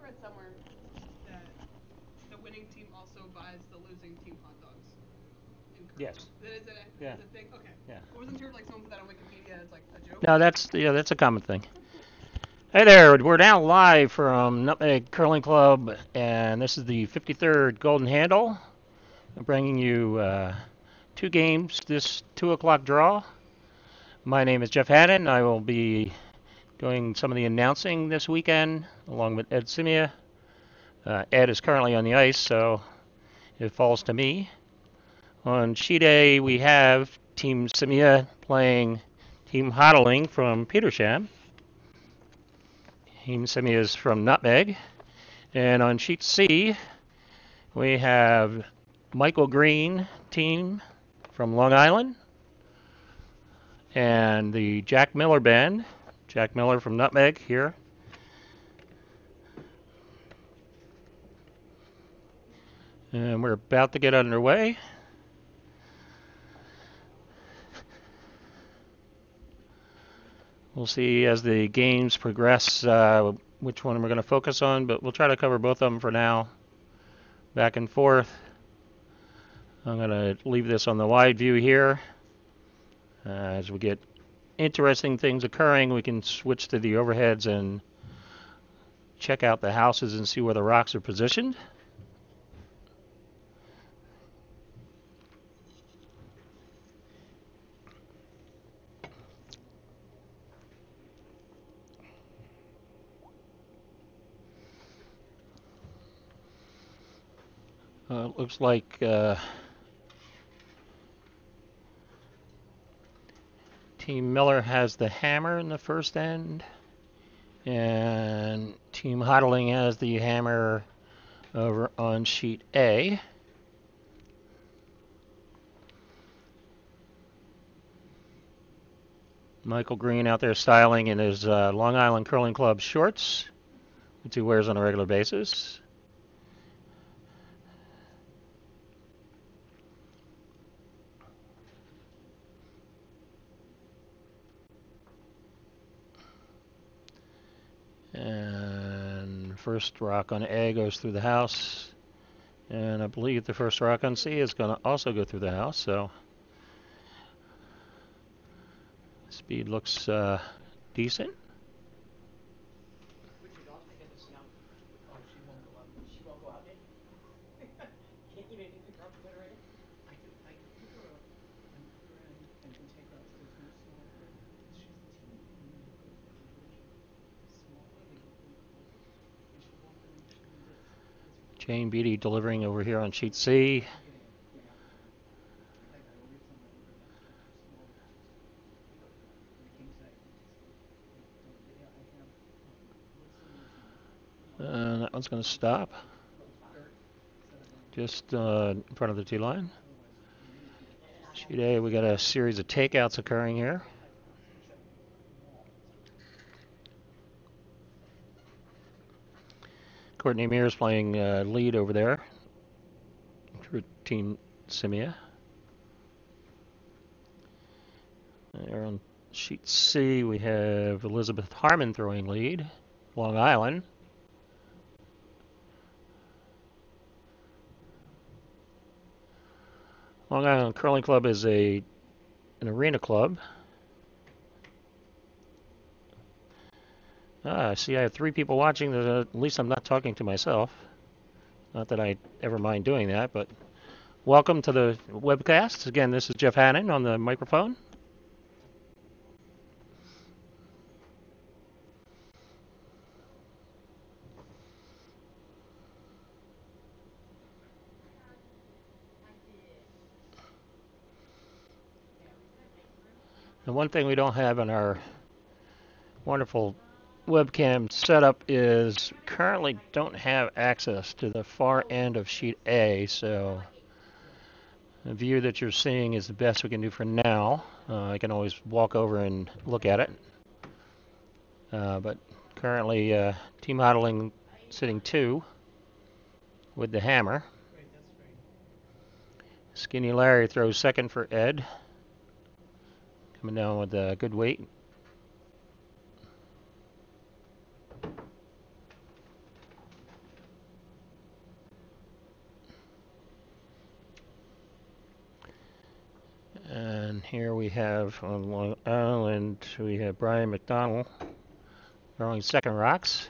read somewhere that the winning team also buys the losing team hot dogs. Yes. Is it Yeah. a thing? Okay. Yeah. I wasn't sure if like someone put that on Wikipedia as like a joke. No, that's a common thing. Hey there, we're now live from Nutmeg Curling Club, and this is the 53rd Golden Handle. I'm bringing you 2 games this 2 o'clock draw. My name is Jeff Haddon. I will be doing some of the announcing this weekend, along with Ed Scimia. Ed is currently on the ice, so it falls to me. On sheet A, we have Team Scimia playing Team Hotaling from Petersham. Team Scimia is from Nutmeg. And on sheet C, we have Michael Greene team from Long Island and the Jack Miller band. Jack Miller from Nutmeg here. And we're about to get underway. We'll see as the games progress which one we're going to focus on, but we'll try to cover both of them for now. Back and forth. I'm going to leave this on the wide view here. As we get interesting things occurring, we can switch to the overheads and check out the houses and see where the rocks are positioned. Looks like Team Miller has the hammer in the first end, and Team Hotaling has the hammer over on sheet A. Michael Greene out there styling in his Long Island Curling Club shorts, which he wears on a regular basis. And first rock on A goes through the house. And I believe the first rock on C is going to also go through the house. So speed looks decent. Jane Beatty delivering over here on sheet C. And that one's going to stop just in front of the tee line. Sheet A, we got a series of takeouts occurring here. Courtney Mears playing lead over there for Team Scimia. There on sheet C, we have Elizabeth Harmon throwing lead, Long Island. Long Island Curling Club is an arena club. I see I have 3 people watching. At least I'm not talking to myself. Not that I ever mind doing that, but welcome to the webcast. Again, this is Jeff Hannon on the microphone. The one thing we don't have in our wonderful webcam setup is currently don't have access to the far end of sheet A, so the view that you're seeing is the best we can do for now. I can always walk over and look at it. But currently Team Hotaling sitting 2 with the hammer. Skinny Larry throws second for Ed. Coming down with a good weight. here we have on Long Island, we have Brian McDonald throwing second rocks.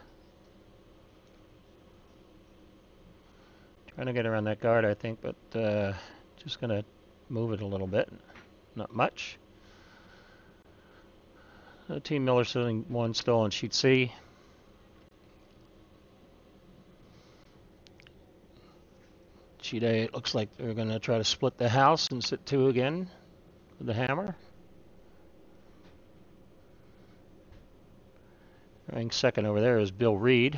Trying to get around that guard, I think, but just going to move it a little bit. Not much. Team Miller sitting one still on sheet C. Sheet A, it looks like they're going to try to split the house and sit two again with the hammer. Running second over there is Bill Reed.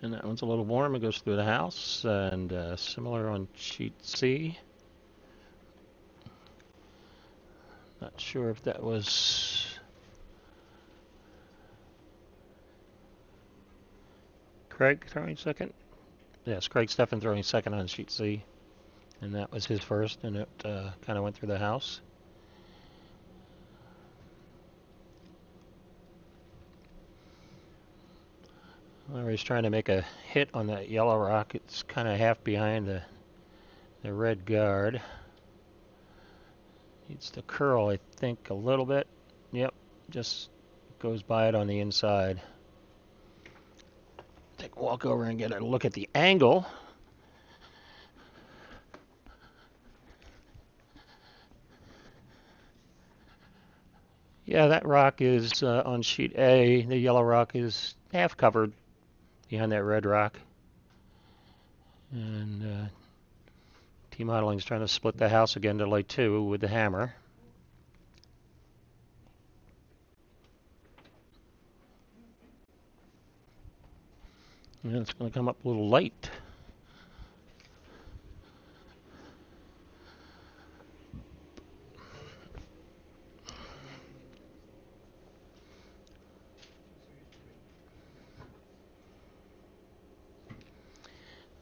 And that one's a little warm. It goes through the house. And similar on sheet C. Not sure if that was Craig throwing second. Yes, Craig Steffen throwing second on sheet C. And that was his first, and it kind of went through the house. Larry's trying to make a hit on that yellow rock. It's kind of half behind the red guard. Needs to curl, I think, a little bit. Yep, just goes by it on the inside. Take a walk over and get a look at the angle. Yeah, that rock is on sheet A. The yellow rock is half covered behind that red rock. And Team Hotaling is trying to split the house again to lay two with the hammer. And it's going to come up a little light.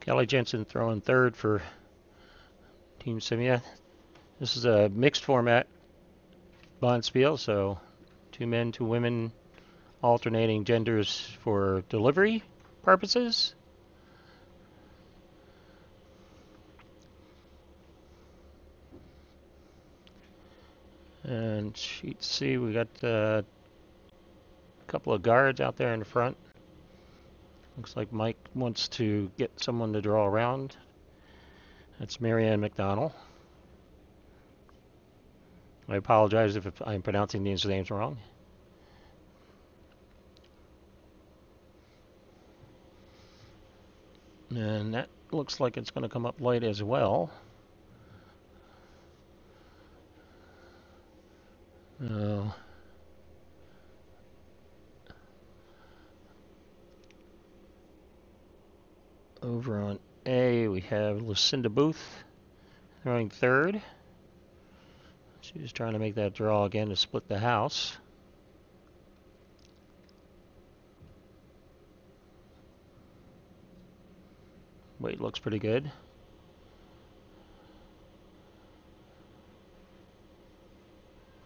Kelly Jensen throwing third for Team Scimia. This is a mixed format bonspiel, so 2 men, 2 women, alternating genders for delivery purposes. And sheet C, we got a couple of guards out there in the front. Looks like Mike wants to get someone to draw around. That's Marianne McDonald. I apologize if I'm pronouncing these names wrong. And that looks like it's going to come up light as well. Over on A, we have Lucinda Booth throwing third. She's trying to make that draw again to split the house. Weight looks pretty good.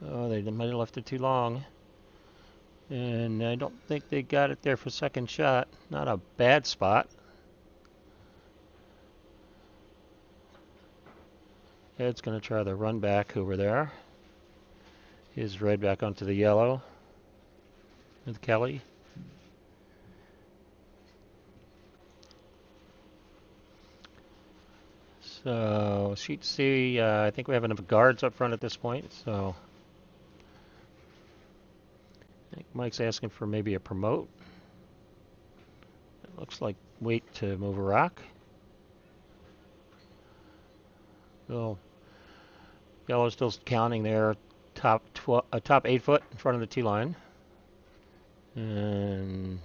Oh, they might have left it too long. And I don't think they got it there for second shot. Not a bad spot. Ed's going to try the run back over there. His red back onto the yellow with Kelly. So sheet C, I think we have enough guards up front at this point. So I think Mike's asking for maybe a promote. It looks like wait to move a rock. So yellow's still counting there, top 8 foot in front of the tee line. And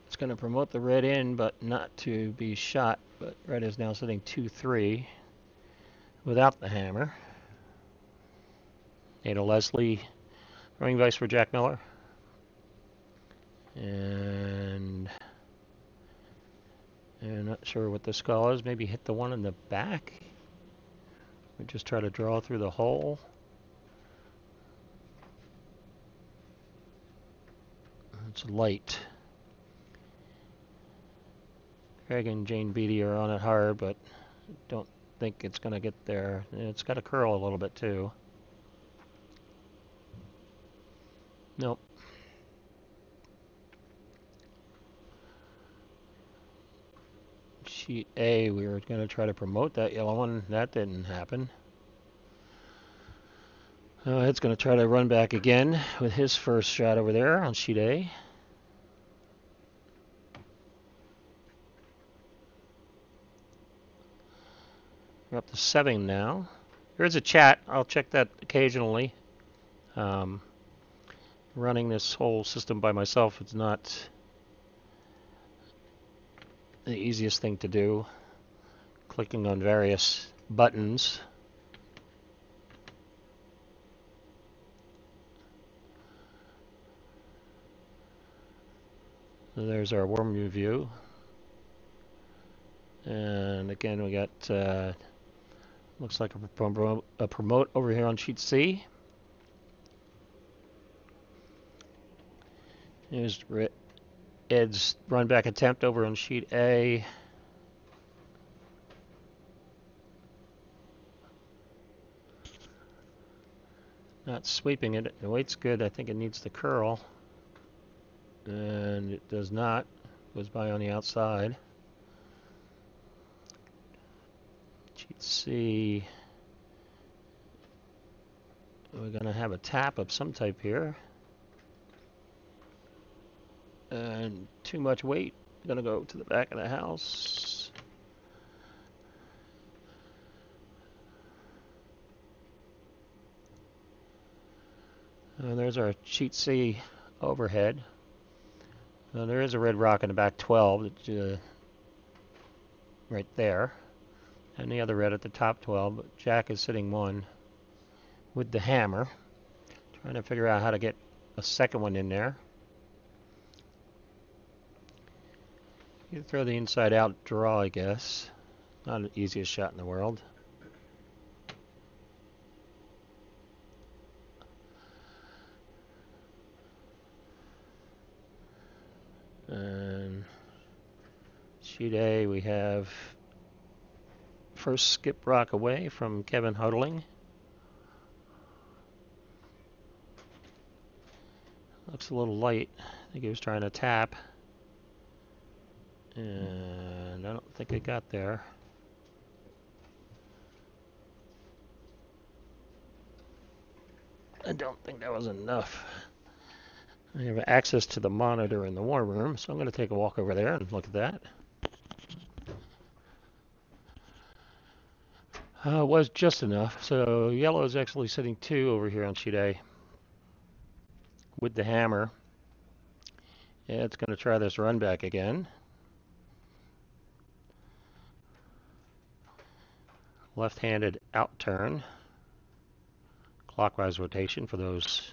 it's going to promote the red in, but not to be shot. But red is now sitting 2-3 without the hammer. Ada Leslie, running vice for Jack Miller. And I'm not sure what this call is. Maybe hit the one in the back. We just try to draw through the hole. It's light. Craig and Jane Beatty are on it hard, but don't think it's going to get there. It's got to curl a little bit too. Nope. Sheet A, we were going to try to promote that yellow one. That didn't happen. Ed's going to try to run back again with his first shot over there on sheet A. We're up to 7 now. Here's a chat. I'll check that occasionally. Running this whole system by myself is not the easiest thing to do. Clicking on various buttons. So there's our warm view. And again, we got looks like a promote over here on sheet C. Here's Ed's run back attempt over on sheet A. Not sweeping it. The weight's good. I think it needs to curl. And it does not. Goes by on the outside. Sheet C. We're going to have a tap of some type here. And too much weight. Going to go to the back of the house. And there's our sheet C overhead. There is a red rock in the back 12 right there. And the other red at the top 12. But Jack is sitting 1 with the hammer. Trying to figure out how to get a second one in there. You can throw the inside out draw, I guess. Not the easiest shot in the world. And sheet A, we have first skip rock away from Kevin Hotaling. Looks a little light. I think he was trying to tap. And I don't think it got there. I don't think that was enough. I have access to the monitor in the war room, so I'm going to take a walk over there and look at that. It was just enough. So yellow is actually sitting 2 over here on sheet A with the hammer. Yeah, it's going to try this run back again. Left-handed out turn. Clockwise rotation for those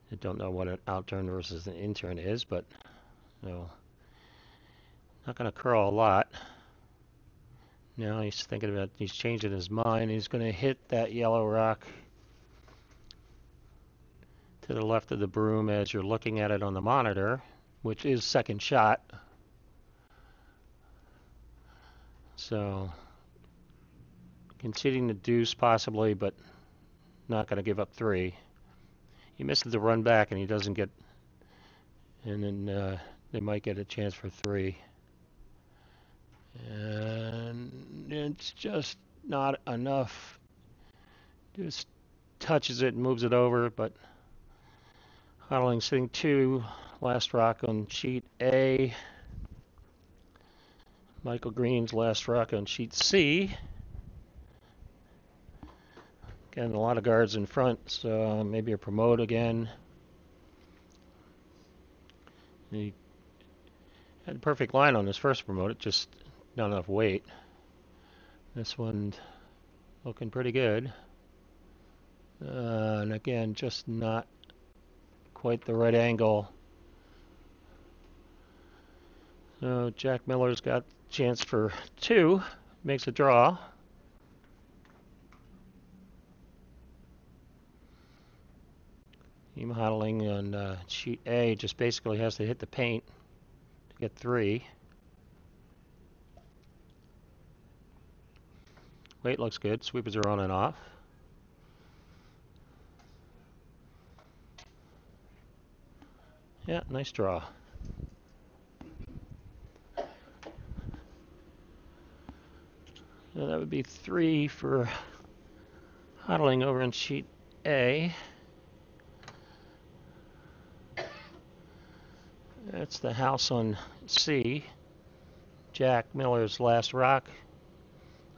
that don't know what an out turn versus an in turn is, but no, not going to curl a lot. Now he's thinking about, he's changing his mind. He's going to hit that yellow rock to the left of the broom as you're looking at it on the monitor, which is second shot. So conceding the deuce possibly, but not going to give up 3. He misses the run back and he doesn't get, and then they might get a chance for 3. And it's just not enough. Just touches it and moves it over, but Hotaling sitting 2, last rock on sheet A. Michael Greene's last rock on sheet C. Again, a lot of guards in front, so maybe a promote again. He had a perfect line on his first promote, it just not enough weight. This one looking pretty good. And again, just not quite the right angle. So Jack Miller's got a chance for 2, makes a draw. Beam Hotaling on sheet A just basically has to hit the paint to get 3. Weight looks good. Sweepers are on and off. Yeah, nice draw. So that would be 3 for Hotaling over in sheet A. That's the house on C. Jack Miller's last rock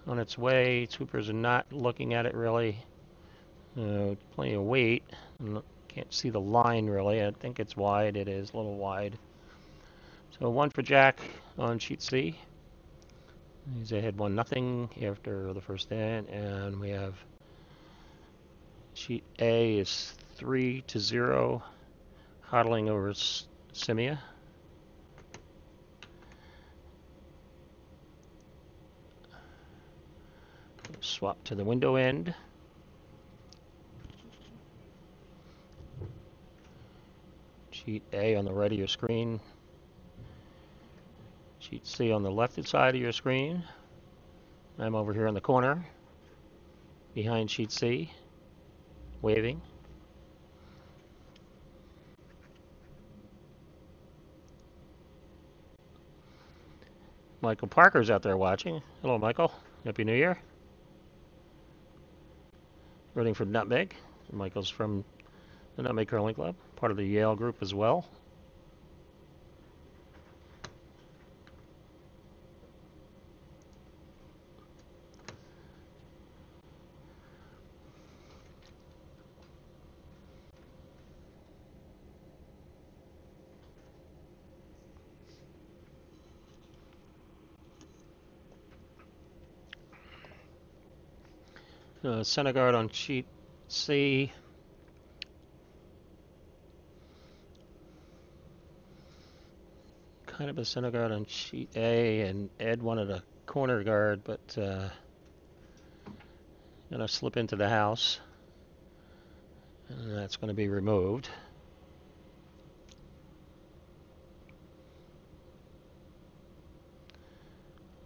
on its way. Sweepers are not looking at it really. Plenty of weight. Can't see the line really. I think it's wide. It is a little wide. So 1 for Jack on sheet C. He's ahead 1-0 after the first end, and we have sheet A is 3-0. Hotaling over Scimia. Swap to the window end. Sheet A on the right of your screen. Sheet C on the left side of your screen. I'm over here in the corner behind sheet C, waving. Michael Parker's out there watching. Hello, Michael. Happy New Year. Rooting for Nutmeg. Michael's from the Nutmeg Curling Club, part of the Yale group as well. Center guard on sheet C. Kind of a center guard on sheet A, and Ed wanted a corner guard, but gonna slip into the house, and that's going to be removed.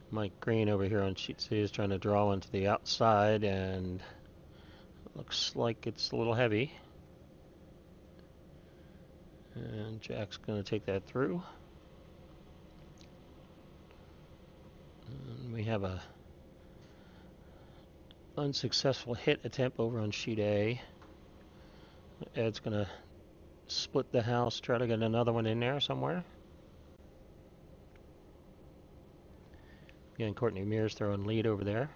Mike Greene over here on sheet C is trying to draw into the outside, and looks like it's a little heavy. And Jack's going to take that through. And we have a unsuccessful hit attempt over on sheet A. Ed's going to split the house, try to get another one in there somewhere. Again, Courtney Mears throwing lead over there.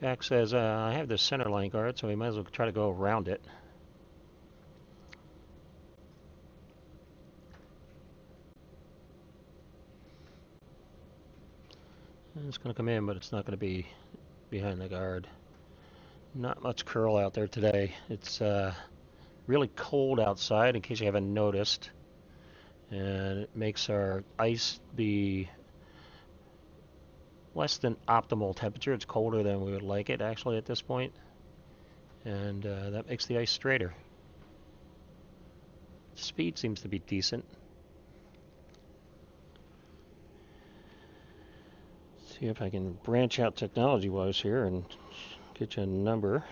Jack says, I have this center line guard, so we might as well try to go around it. And it's going to come in, but it's not going to be behind the guard. Not much curl out there today. It's really cold outside, in case you haven't noticed. And it makes our ice be less than optimal temperature. It's colder than we would like it actually at this point, and that makes the ice straighter. Speed seems to be decent. See if I can branch out technology-wise here and get you a number.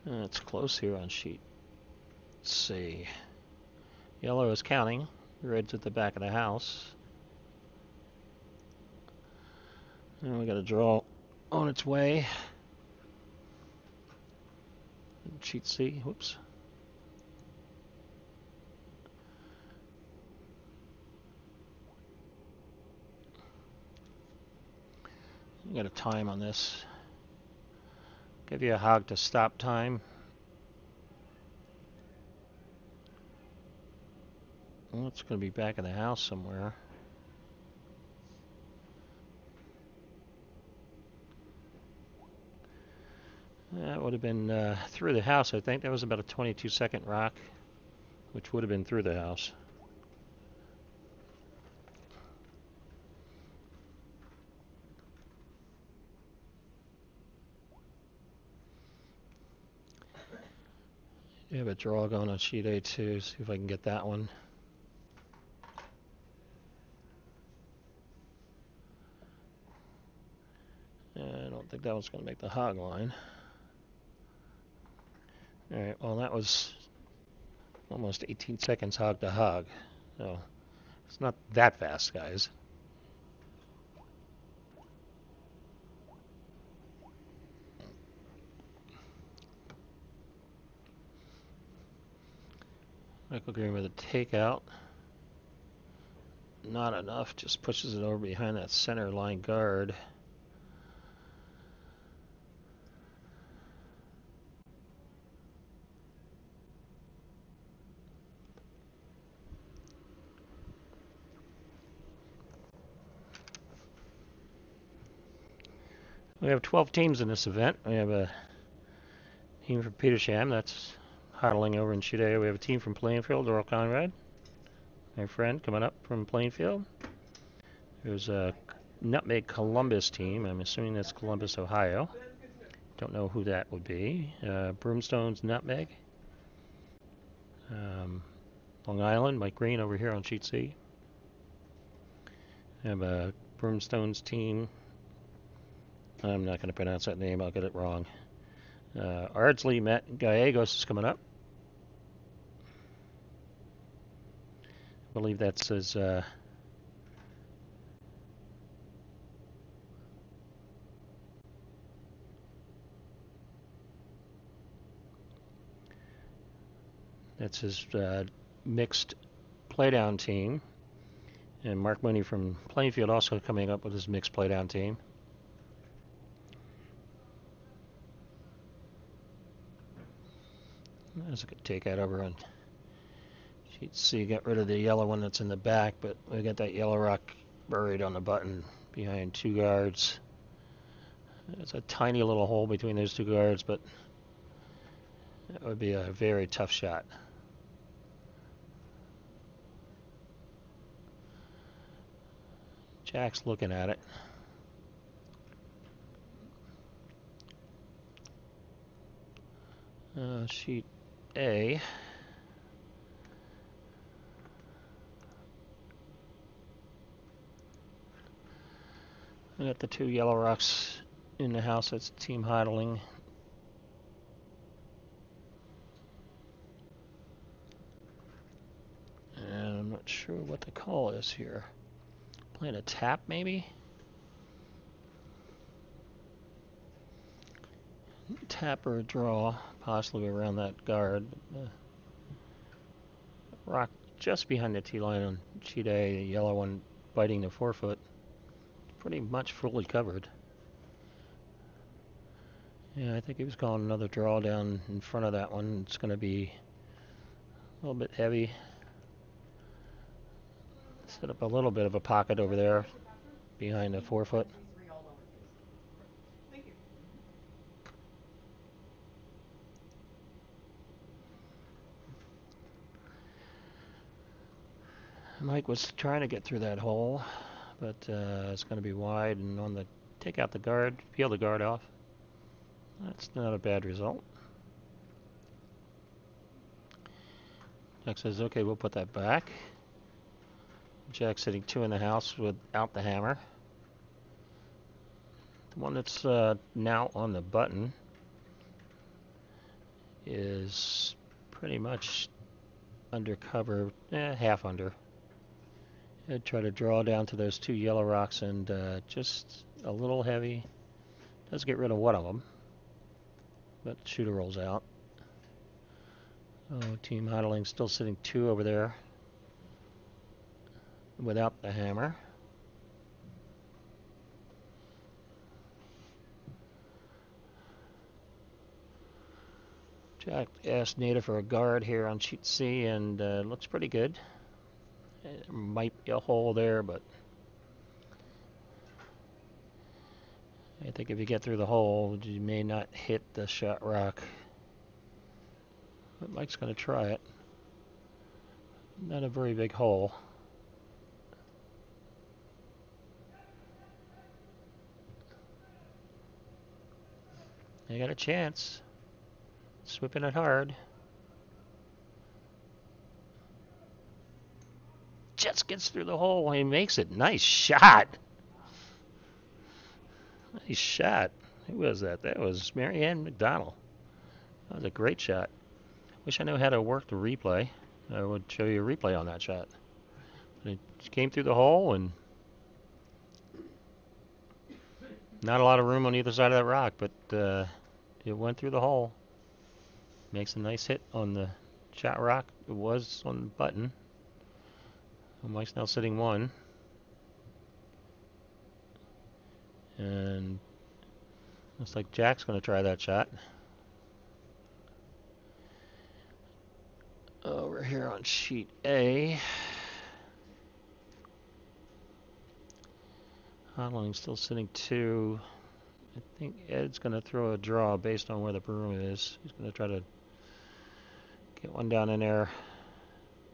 It's close here on sheet C. Yellow is counting. Red's at the back of the house. And we got a draw on its way. Sheet C. Whoops. You got a time on this. Give you a hog to stop time. Well, it's going to be back in the house somewhere. That would have been through the house, I think. That was about a 22-second rock, which would have been through the house. You have a draw going on sheet A2. See if I can get that one. I don't think that one's going to make the hog line. Alright, well that was almost 18 seconds hog to hog. So it's not that fast, guys. Michael Greene with a takeout. Not enough, just pushes it over behind that center line guard. We have 12 teams in this event. We have a team from Petersham, that's Hotaling over in Chile. We have a team from Plainfield, Earl Conrad, my friend, coming up from Plainfield. There's a Nutmeg Columbus team. I'm assuming that's Columbus, Ohio. Don't know who that would be. Broomstone's Nutmeg. Long Island, Mike Greene over here on sheet C. I have a Broomstone's team. I'm not going to pronounce that name. I'll get it wrong. Ardsley Met Gallegos is coming up. I believe that says that's his mixed playdown team. And Mark Mooney from Plainfield also coming up with his mixed playdown team. There's a good takeout over on sheet C. Got rid of the yellow one that's in the back, but we got that yellow rock buried on the button behind two guards. It's a tiny little hole between those two guards, but that would be a very tough shot. Jack's looking at it. Sheet A. I got the two yellow rocks in the house. That's Team Hotaling. And I'm not sure what the call is here. Playing a tap, maybe? Tap or a draw, possibly around that guard. Rock just behind the tee line on sheet A, the yellow one biting the forefoot. Pretty much fully covered. Yeah, I think he was calling another draw down in front of that one. It's going to be a little bit heavy. Set up a little bit of a pocket over there behind the forefoot. Thank you. Mike was trying to get through that hole, but it's going to be wide and on the take out the guard, peel the guard off. That's not a bad result. Jack says, okay, we'll put that back. Jack's hitting two in the house without the hammer. The one that's now on the button is pretty much undercover, half under. I'd try to draw down to those two yellow rocks and just a little heavy. Does get rid of one of them, but the shooter rolls out. Oh, Team Hotaling still sitting two over there without the hammer. Jack asked Nada for a guard here on sheet C, and looks pretty good. There might be a hole there, but I think if you get through the hole, you may not hit the shot rock. But Mike's going to try it. Not a very big hole. You got a chance. Sweeping it hard. Just gets through the hole. He makes it. Nice shot. Nice shot. Who was that? That was Marianne McDonald. That was a great shot. Wish I knew how to work the replay. I would show you a replay on that shot. But it came through the hole, and not a lot of room on either side of that rock, but it went through the hole. Makes a nice hit on the shot rock. It was on the button. Mike's now sitting 1. And looks like Jack's going to try that shot. Over here on sheet A. Hotaling still sitting 2. I think Ed's going to throw a draw based on where the broom is. He's going to try to get one down in there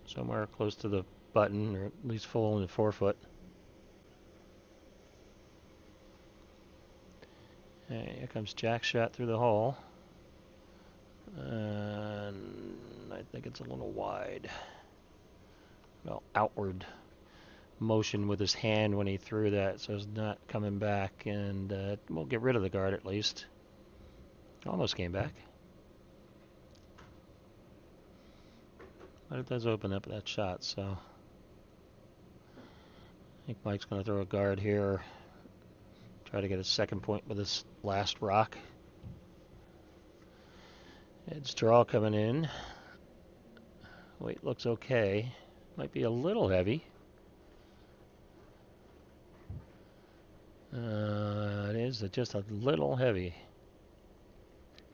somewhere close to the button, or at least full in the 4-foot. Okay, here comes Jack's shot through the hole. And I think it's a little wide. Well, outward motion with his hand when he threw that, so it's not coming back, and we'll get rid of the guard at least. Almost came back. But it does open up that shot, so I think Mike's going to throw a guard here. Try to get a second point with this last rock. Ed's draw coming in. Weight looks okay. Might be a little heavy. It is just a little heavy.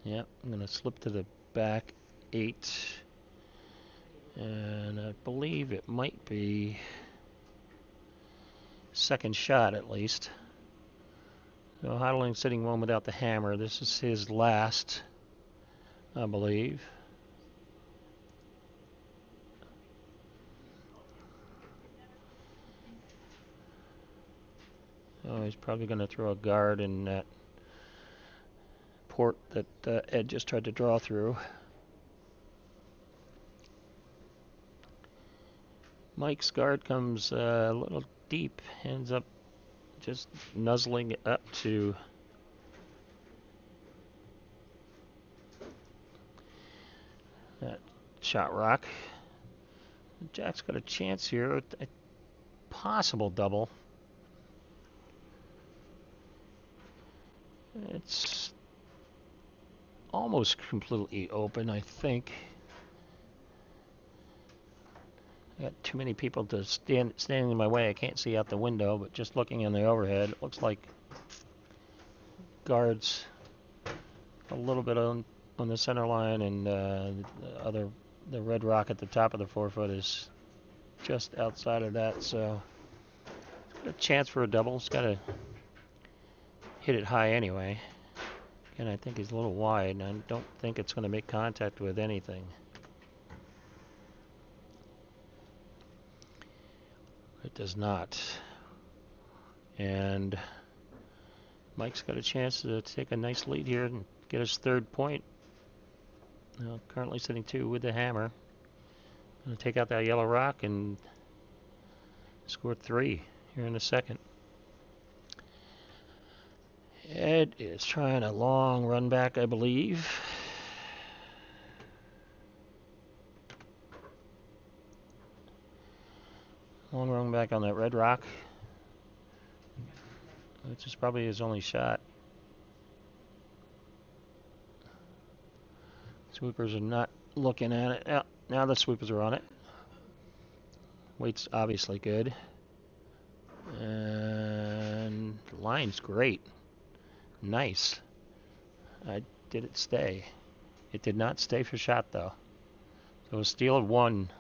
Yep, I'm going to slip to the back 8. And I believe it might be second shot at least. So Hotaling sitting 1 without the hammer. This is his last, I believe. Oh, he's probably going to throw a guard in that port that Ed just tried to draw through. Mike's guard comes a little deep, ends up just nuzzling it up to that shot rock. Jack's got a chance here, a possible double. It's almost completely open, I think. I got too many people to standing in my way. I can't see out the window, but just looking in the overhead, it looks like guards a little bit on the center line, and the red rock at the top of the 4-foot is just outside of that, so it's got a chance for a double. It's got to hit it high anyway. And I think he's a little wide, and I don't think it's going to make contact with anything. It does not. And Mike's got a chance to take a nice lead here and get his 3rd point. Currently sitting 2 with the hammer. Going to take out that yellow rock and score 3 here in a second. Ed is trying a long run back, I believe. Long run back on that red rock, which is probably his only shot. Sweepers are not looking at it. Oh, now the sweepers are on it. Weight's obviously good. And the line's great. Nice. Did it stay? It did not stay for shot, though. So a steal of 1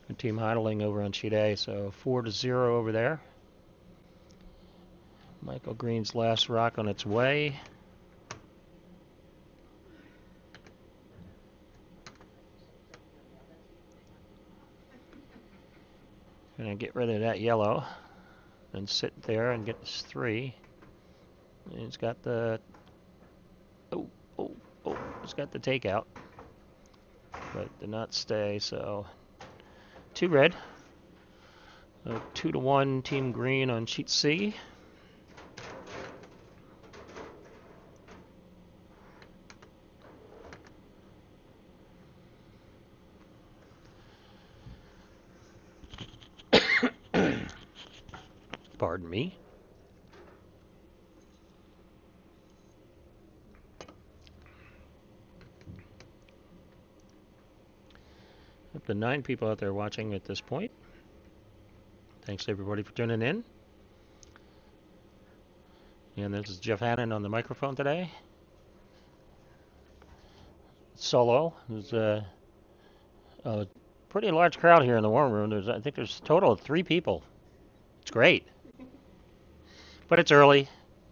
for Team Hotaling over on sheet A. So 4-0 over there. Michael Greene's last rock on its way. Gonna get rid of that yellow and sit there and get this 3. And he's got the oh, he's got the takeout, but did not stay. So 2 red, 2-1 Team Greene on sheet C. Pardon me. Up to 9 people out there watching at this point. Thanks everybody for tuning in. And this is Jeff Hannon on the microphone today. Solo. There's a pretty large crowd here in the warm room. I think there's a total of 3 people. It's great. But it's early.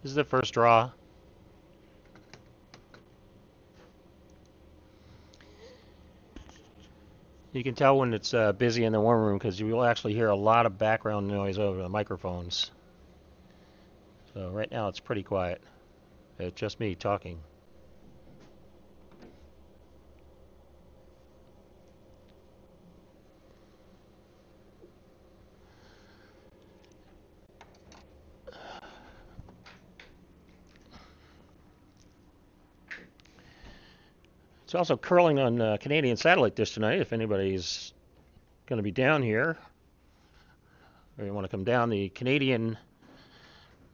This is the first draw. You can tell when it's busy in the warm room because you will actually hear a lot of background noise over the microphones. So right now it's pretty quiet. It's just me talking. It's also curling on Canadian satellite dish tonight. If anybody's going to be down here or you want to come down, the Canadian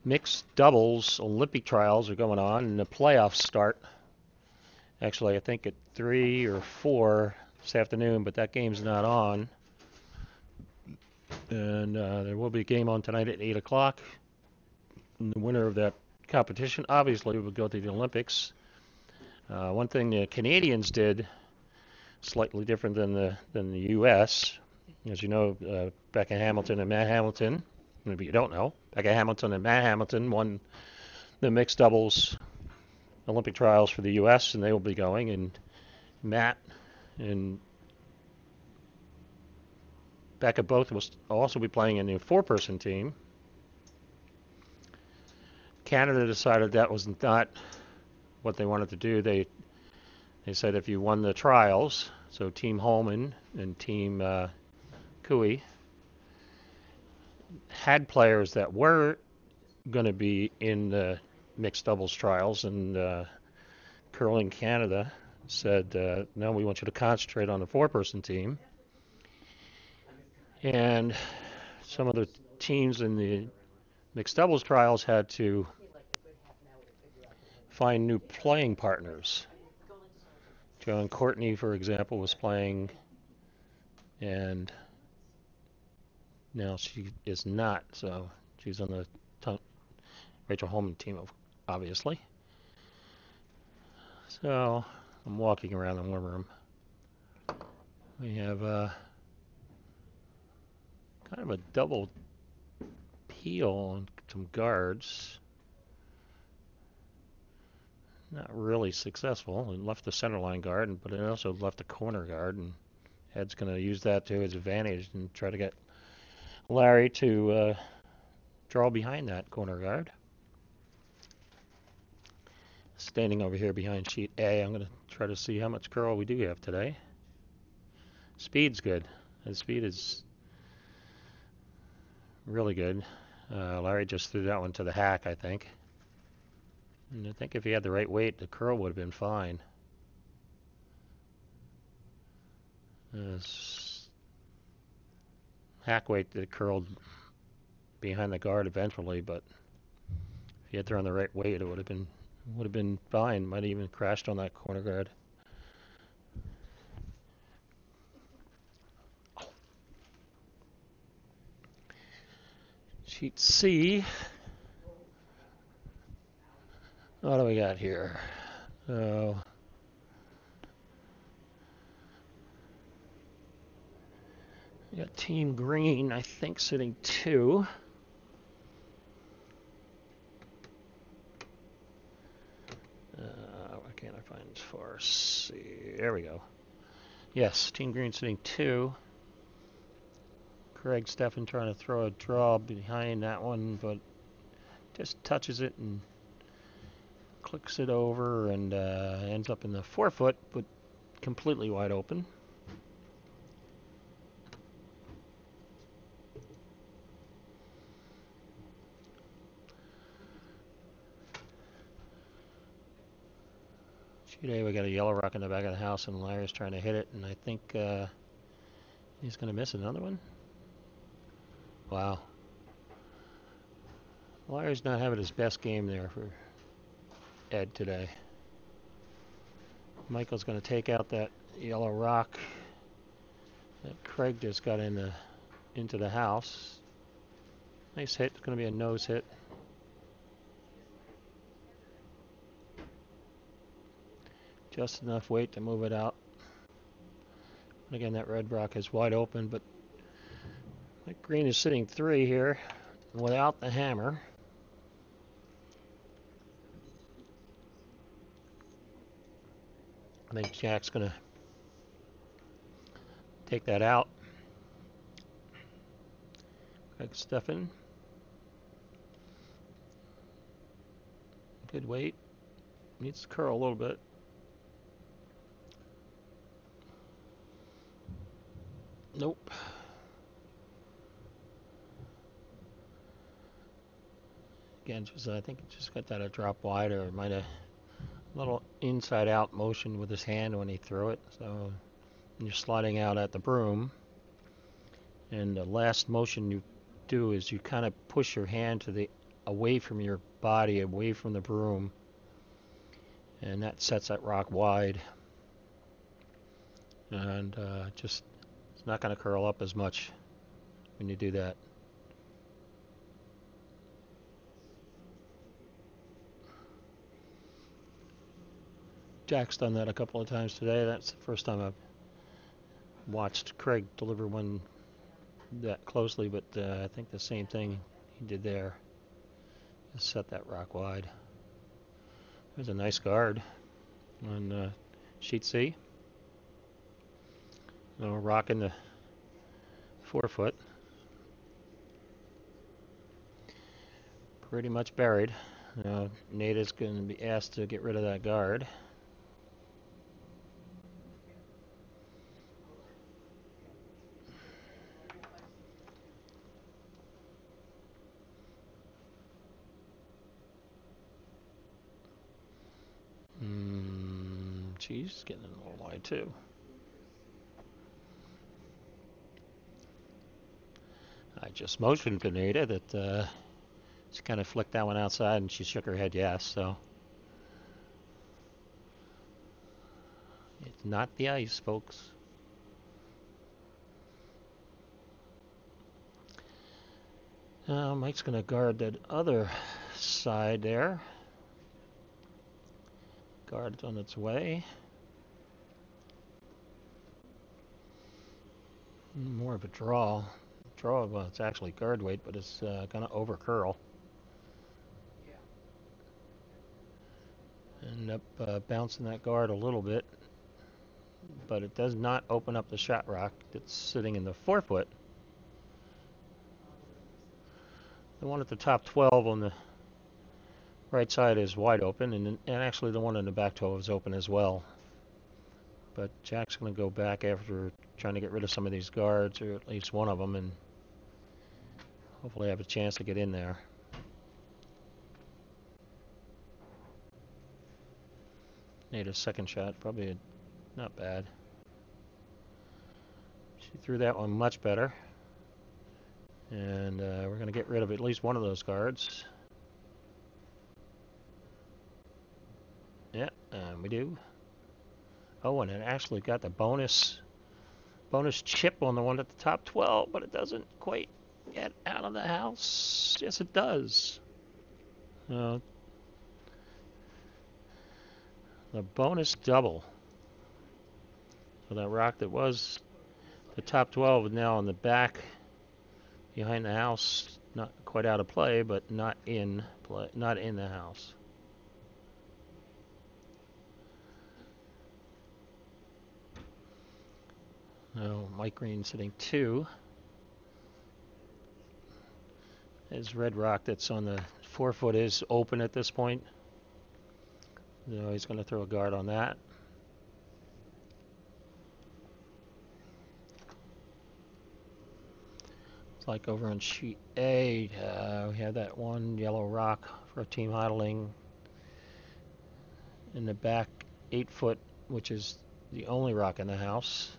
mixed doubles Olympic trials are going on, and the playoffs start. Actually, I think at 3 or 4 this afternoon, but that game's not on. And there will be a game on tonight at 8 o'clock. And the winner of that competition obviously will go to the Olympics. One thing the Canadians did slightly different than the U.S. As you know, Becca Hamilton and Matt Hamilton, maybe you don't know, Becca Hamilton and Matt Hamilton won the mixed doubles Olympic trials for the U.S. and they will be going. And Matt and Becca both will also be playing in the 4-person team. Canada decided that was not what they wanted to do. They said if you won the trials, so Team Holman and Team Cooey had players that were going to be in the mixed doubles trials, and Curling Canada said, no, we want you to concentrate on the 4-person team. And some of the teams in the mixed doubles trials had to find new playing partners. Joan Courtney, for example, was playing, and now she is not, so she's on the Rachel Holman team, obviously. So I'm walking around the warm room. We have kind of a double peel on some guards. Not really successful. It left the center line guard, but it also left the corner guard, and Ed's going to use that to his advantage and try to get Larry to draw behind that corner guard. Standing over here behind sheet A, I'm going to try to see how much curl we do have today. Speed's good. His speed is really good. Larry just threw that one to the hack, I think. And I think if he had the right weight, the curl would have been fine. Hack weight that curled behind the guard eventually, but if he had thrown the right weight, it would have been fine. Might have even crashed on that corner guard. Sheet C. What do we got here? Oh. We got Team Greene, I think, sitting 2. for? See, there we go. Yes, Team Green sitting 2. Craig Steffen trying to throw a draw behind that one, but just touches it and clicks it over and ends up in the 4-foot, but completely wide open. Today we got a yellow rock in the back of the house, and Larry's trying to hit it, and I think he's going to miss another one. Wow. Larry's not having his best game there for Ed today. Michael's going to take out that yellow rock that Craig just got into the house. Nice hit. It's going to be a nose hit. Just enough weight to move it out. And again, that red rock is wide open, but Greene is sitting 3 here without the hammer. I think Jack's going to take that out. Craig Steffen. Good weight. Needs to curl a little bit. Nope. Again, I think it just got that a drop wide, or it might have a little inside-out motion with his hand when he threw it. So you're sliding out at the broom, and the last motion you do is you kind of push your hand to away from your body, away from the broom, and that sets that rock wide. And just it's not going to curl up as much when you do that. Jack's done that a couple of times today. That's the first time I've watched Craig deliver one that closely, but I think the same thing he did there. Just set that rock wide. There's a nice guard on sheet C. Little rock in the 4-foot. Pretty much buried. Now Nate is going to be asked to get rid of that guard. She's getting a little wide too. I just motioned to Nita that she kind of flicked that one outside, and she shook her head yes. So it's not the ice, folks. Mike's going to guard that other side there. Guard's on its way. More of a draw. Well, it's actually guard weight, but it's going to over curl. End up bouncing that guard a little bit, but it does not open up the shot rock that's sitting in the 4-foot. The one at the top 12 on the right side is wide open, and actually the one in the back 12 is open as well. But Jack's going to go back after trying to get rid of some of these guards, or at least one of them, and hopefully have a chance to get in there. Need a second shot, probably not bad. She threw that one much better. And we're going to get rid of at least one of those guards. Yeah, we do. Oh, and it actually got the bonus chip on the one at the top 12, but it doesn't quite get out of the house. Yes, it does. The bonus double. So that rock that was the top 12 is now on the back behind the house, not quite out of play, but not in the house. So Mike Greene sitting 2. His red rock that's on the 4-foot is open at this point. So he's going to throw a guard on that. It's like over on sheet A, we have that one yellow rock for a team Hotaling in the back 8-foot, which is the only rock in the house.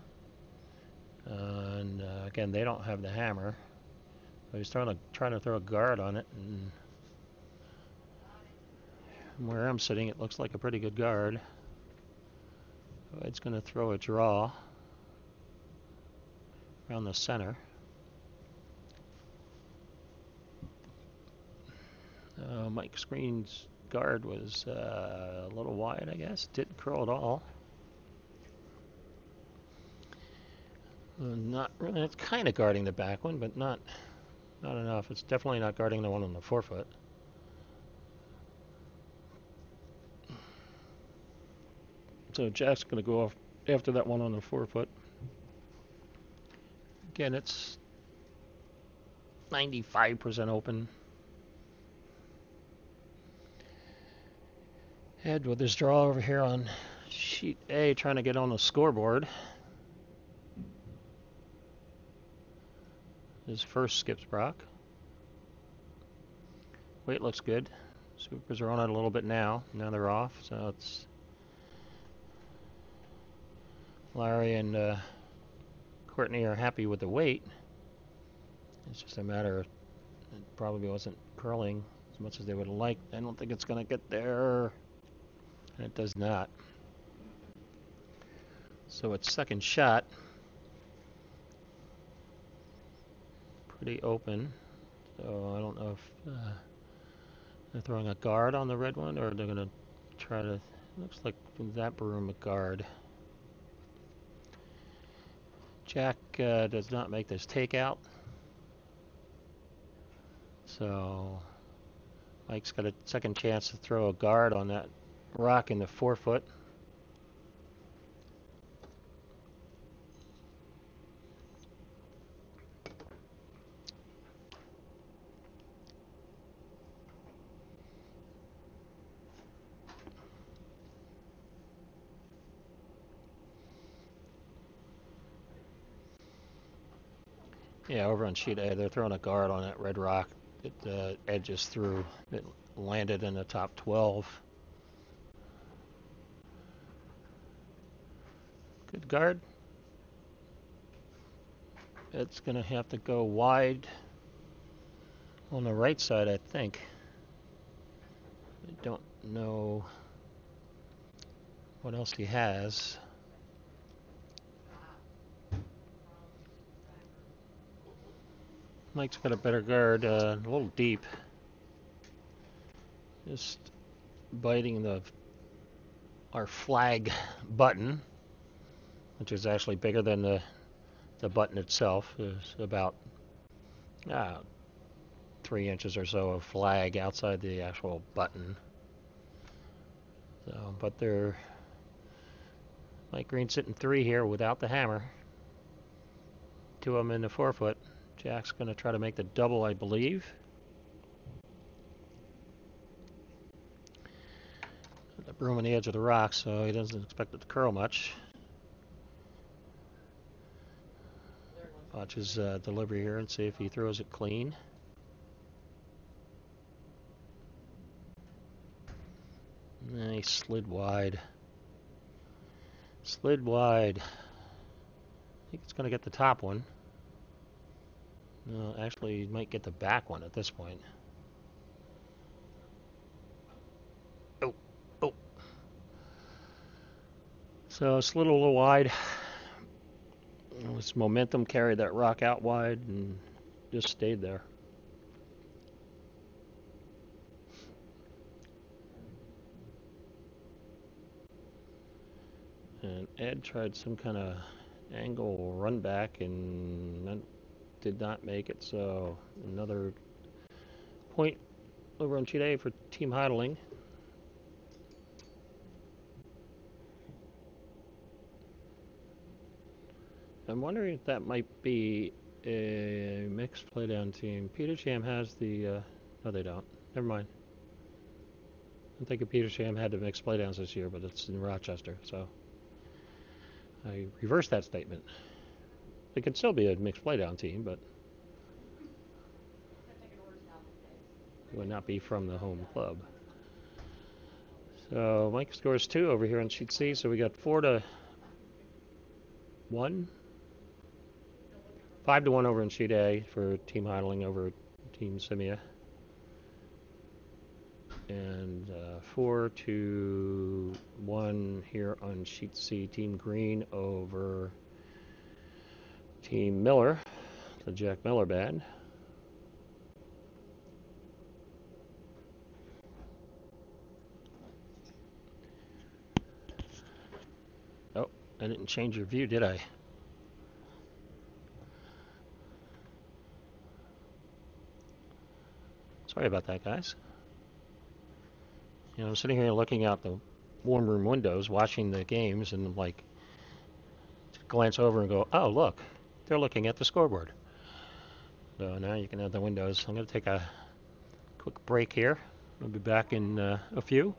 And again, they don't have the hammer. So he's trying to throw a guard on it, and from where I'm sitting, it looks like a pretty good guard. So it's going to throw a draw around the center. Mike's Greene's guard was a little wide, I guess. Didn't curl at all. Not really. It's kind of guarding the back one, but not enough. It's definitely not guarding the one on the 4-foot. So Jack's going to go off after that one on the 4-foot. Again, it's 95% open. Ed with his draw over here on sheet A, trying to get on the scoreboard. His first skips Brock. Weight looks good. Supers are on it a little bit now. Now they're off, so it's Larry and Courtney are happy with the weight. It's just a matter of it probably wasn't curling as much as they would have liked. I don't think it's going to get there. And it does not. So it's second shot. Pretty open. So I don't know if they're throwing a guard on the red one or they're going to try to... Looks like that broom a guard. Jack does not make this takeout. So Mike's got a second chance to throw a guard on that rock in the 4-foot. Yeah, over on sheet A, they're throwing a guard on that red rock. It edges through. It landed in the top 12. Good guard. It's going to have to go wide on the right side, I think. I don't know what else he has. Mike's got a better guard, a little deep. Just biting our flag button, which is actually bigger than the button itself. There's about 3 inches or so of flag outside the actual button. So, but Mike Greene sitting 3 here without the hammer. 2 of them in the 4-foot. Jack's going to try to make the double, I believe. The broom on the edge of the rock, so he doesn't expect it to curl much. Watch his delivery here and see if he throws it clean. And he slid wide. Slid wide. I think it's going to get the top one. No, actually, he might get the back one at this point. Oh, oh. So slid a little wide. This momentum carried that rock out wide and just stayed there. And Ed tried some kind of angle run back and that did not make it. So another point over on sheet A for Team Hotaling. I'm wondering if that might be a mixed playdown team. Petersham has the. No, they don't. Never mind. I'm thinking Petersham had the mixed playdowns this year, but it's in Rochester, so I reversed that statement. It could still be a mixed playdown team, but it would not be from the home club. So Mike scores 2 over here on sheet C, so we got 4-1. 5-1 over in sheet A for Team Hotaling over Team Scimia. And 4-1 here on sheet C, Team Greene over Team Miller, the Jack Miller band. Oh, I didn't change your view, did I? Sorry about that, guys. You know, I'm sitting here looking out the warm room windows, watching the games, and like glance over and go, "Oh, look, they're looking at the scoreboard." So now you can have the windows. I'm going to take a quick break here. I'll be back in a few.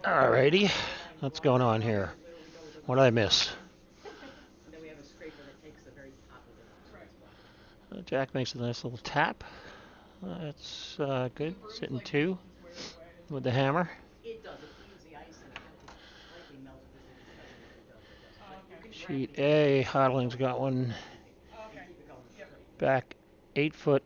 Alrighty, what's going on here? What did I miss? And then we have a scraper that takes the very top of the rocks Right. as well. Jack makes a nice little tap. That's good. The broom's Sitting like two just wears away. with the hammer. It does. It cleans the ice and it kind of slightly melts the thing. It doesn't really dust. Oh, But okay. you can drag Sheet the A, hammer Hotaling's got one Oh, and okay. keep it going Yep. straight. back 8 foot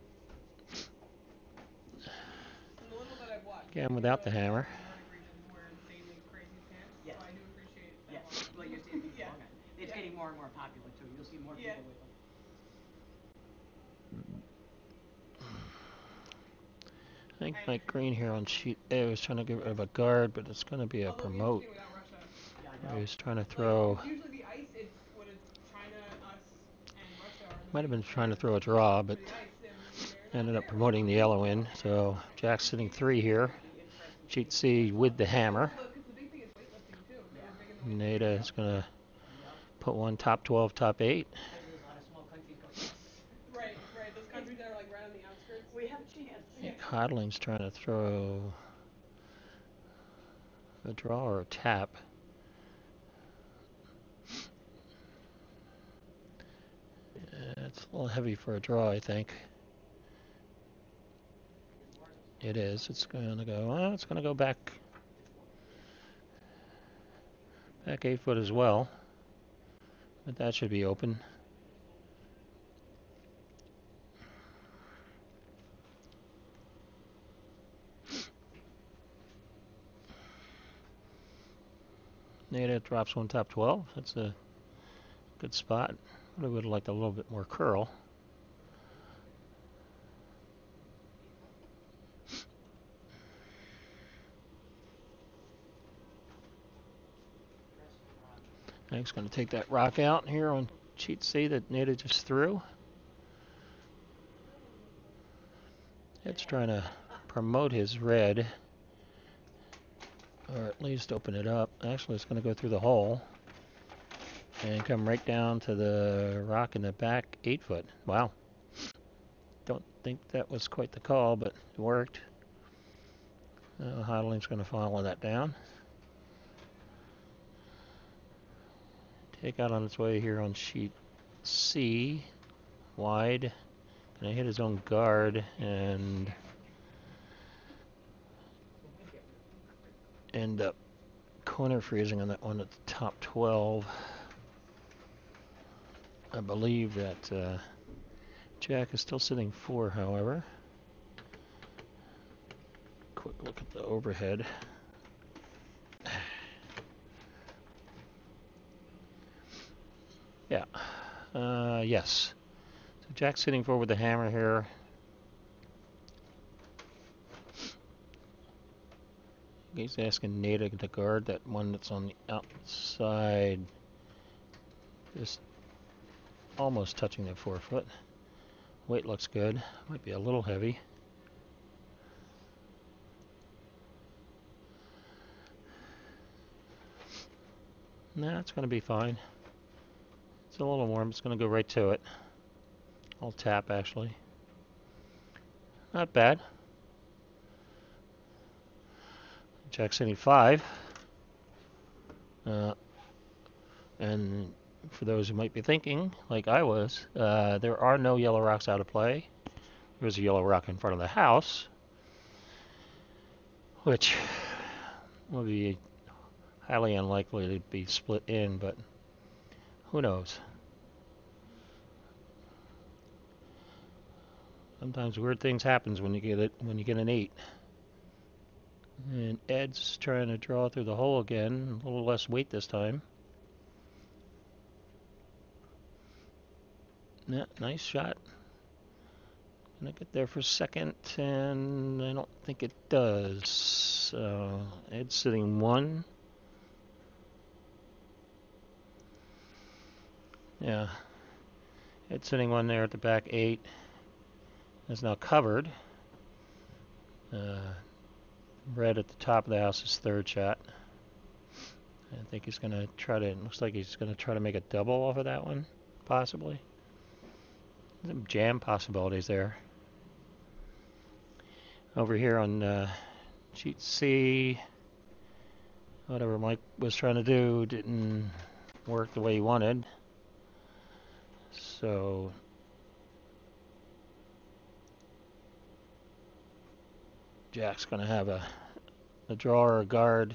From the little that I've watched, they again seem without to the in hammer. the Nordic regions wear insanely crazy pants. Yes. So I do appreciate that Yes. one. Well, you're seeing these Yeah. long guys. It's Yeah. getting more and more popular too. You'll see more Yeah. people with them. I think Mike Greene here on sheet A was trying to get rid of a guard, but it's going to be a Although promote. interesting without Russia. Yeah, I know. He's trying to Like, throw. 'cause usually the ice, it's when it's China, us, and Russia are the Might have big been trying to players throw a draw, for but the ice, and they're not ended up there right promoting now. the yellow in. So Jack's sitting 3 here. It'll be interesting to see Sheet who C flies with off the the top. hammer. Well, because the big thing is weightlifting too. They Yeah. were big in the weightlifting. Nada is Yep. going to Yep. put one top 12, top 8. And there's a lot of small countries going, yes. Right, right. Those countries that are like right on the outskirts. We have a chance. I think Hotaling's trying to throw a draw or a tap. It's a little heavy for a draw, I think. It is. It's going to go. Well, it's going to go back 8 foot as well. But that should be open. Nada drops one top 12. That's a good spot. I would have liked a little bit more curl. Hank's going to take that rock out here on sheet C that Nada just threw. It's trying to promote his red, or at least open it up. Actually, it's going to go through the hole and come right down to the rock in the back 8 foot. Wow. Don't think that was quite the call, but it worked. Hotaling's going to follow that down. Take out on its way here on sheet C. Wide. Going to hit his own guard and end up corner freezing on that one at the top 12. I believe that Jack is still sitting 4, however. Quick look at the overhead. Yeah. Yes. So Jack's sitting 4 with the hammer here. He's asking Nada to guard that one that's on the outside. Just almost touching that 4 foot. Weight looks good. Might be a little heavy. Nah, it's going to be fine. It's a little warm. It's going to go right to it. I'll tap, actually. Not bad. Jack sitting 5. And for those who might be thinking, like I was, there are no yellow rocks out of play. There's a yellow rock in front of the house, which would be highly unlikely to be split in, but who knows? Sometimes weird things happens when you get an 8. And Ed's trying to draw through the hole again, a little less weight this time. Yeah, nice shot. Gonna get there for second, and I don't think it does. So Ed's sitting 1. Yeah, Ed's sitting 1 there at the back 8. Is now covered. Red at the top of the house is 3rd shot. I think he's gonna try to. It looks like he's gonna try to make a double off of that one, possibly. Some jam possibilities there. Over here on sheet C, whatever Mike was trying to do didn't work the way he wanted. So Jack's going to have a draw or a guard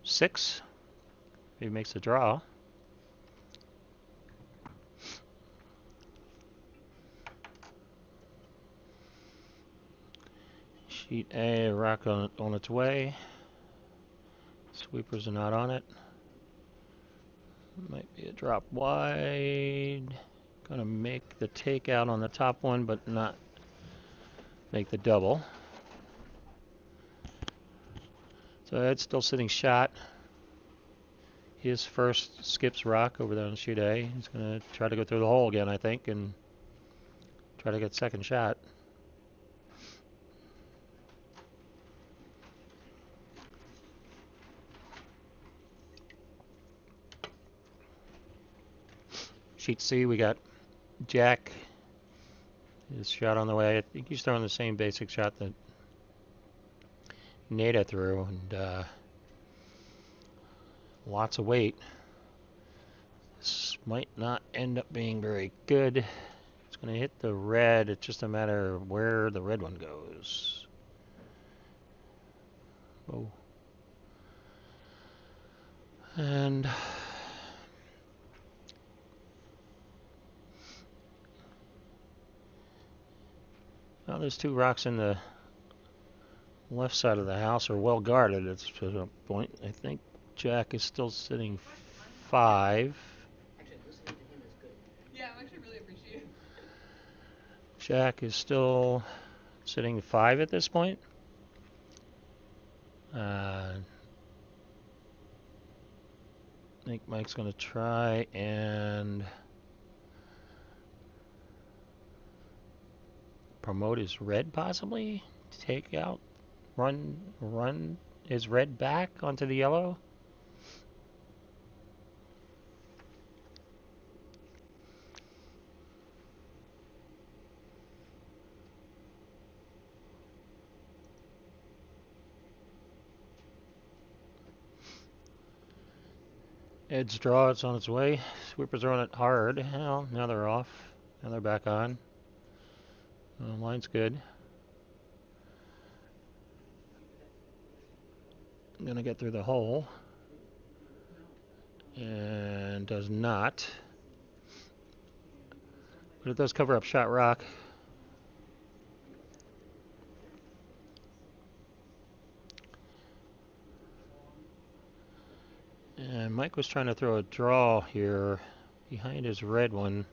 6 if he makes a draw. Sheet A, rock on its way. Sweepers are not on it. Might be a drop wide. Gonna make the takeout on the top one, but not make the double. So Ed's still sitting shot. His first skips rock over there on sheet A. He's gonna try to go through the hole again, I think, and try to get second shot. Sheet C, we got Jack. His shot on the way. I think he's throwing the same basic shot that Nada threw, and lots of weight. This might not end up being very good. It's going to hit the red. It's just a matter of where the red one goes. Oh. And well, there's 2 rocks in the left side of the house are well guarded at this point. I think Jack is still sitting 5. Actually, listening to him is good. Yeah, I'm actually really appreciative. Jack is still sitting 5 at this point. I think Mike's going to try and promote his red, possibly take out, run his red back onto the yellow. Ed's draw, it's on its way. Sweepers are on it hard. Well, now they're off. Now they're back on. Line's good. I'm gonna get through the hole. And does not. But it does cover up shot rock. And Mike was trying to throw a draw here behind his red one.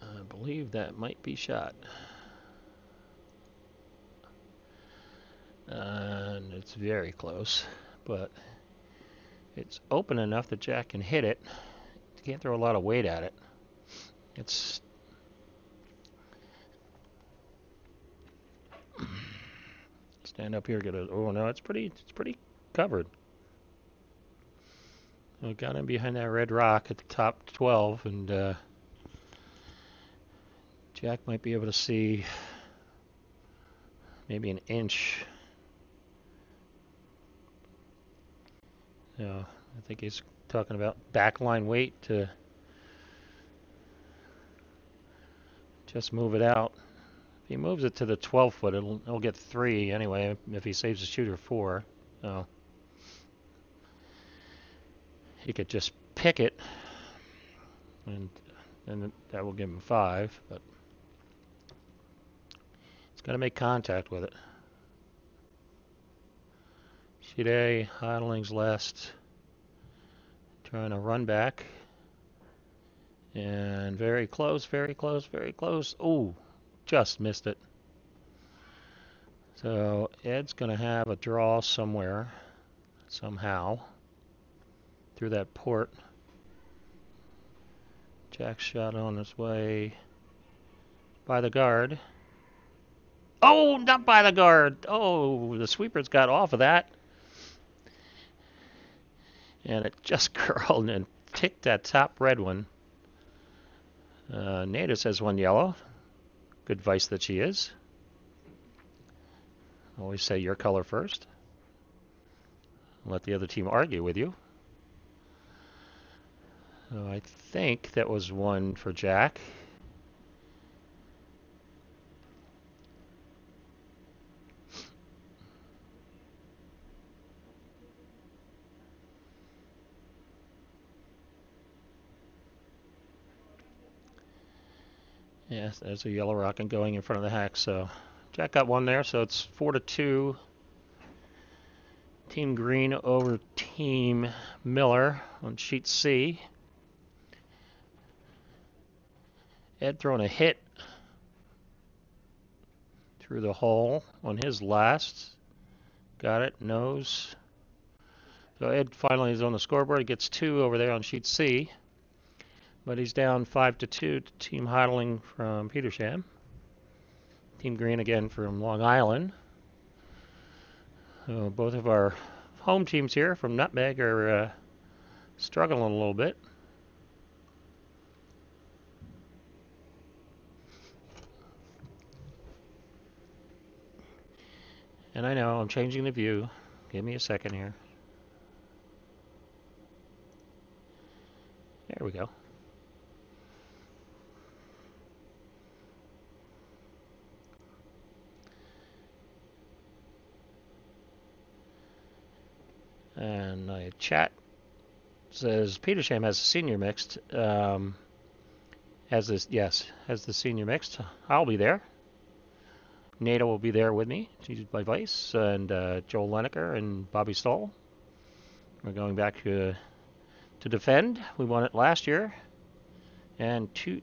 I believe that might be shot. And it's very close, but it's open enough that Jack can hit it. You can't throw a lot of weight at it. It's stand up here, get a. Oh no, it's pretty covered. I got him behind that red rock at the top 12, and Jack might be able to see maybe an inch. Yeah, I think he's talking about backline weight to just move it out. If he moves it to the 12 foot, it'll get 3 anyway. If he saves the shooter 4, so he could just pick it, and that will give him 5. But he's got to make contact with it. Sheet A, Hotaling's last, trying to run back, and very close, very close, very close. Ooh, just missed it. So Ed's going to have a draw somewhere, somehow, through that port. Jack's shot on his way by the guard. Oh, not by the guard. Oh, the sweeper's got off of that. And it just curled and ticked that top red one. Nada says 1 yellow. Good vice that she is. Always say your color first. Let the other team argue with you. So I think that was 1 for Jack. Yes, there's a yellow rocket going in front of the hack. So Jack got 1 there. So it's 4-2. Team Greene over Team Miller on sheet C. Ed throwing a hit through the hole on his last. Got it. Nose. So Ed finally is on the scoreboard. He gets 2 over there on sheet C. But he's down 5-2 to Team Hotaling from Petersham. Team Greene again from Long Island. So both of our home teams here from Nutmeg are struggling a little bit. And I know I'm changing the view. Give me a second here. There we go. And my chat says Petersham has a senior mixed. Has the senior mixed. I'll be there. Nada will be there with me. She's my vice, and Joel Leneker and Bobby Stoll. We're going back to defend. We won it last year, and 3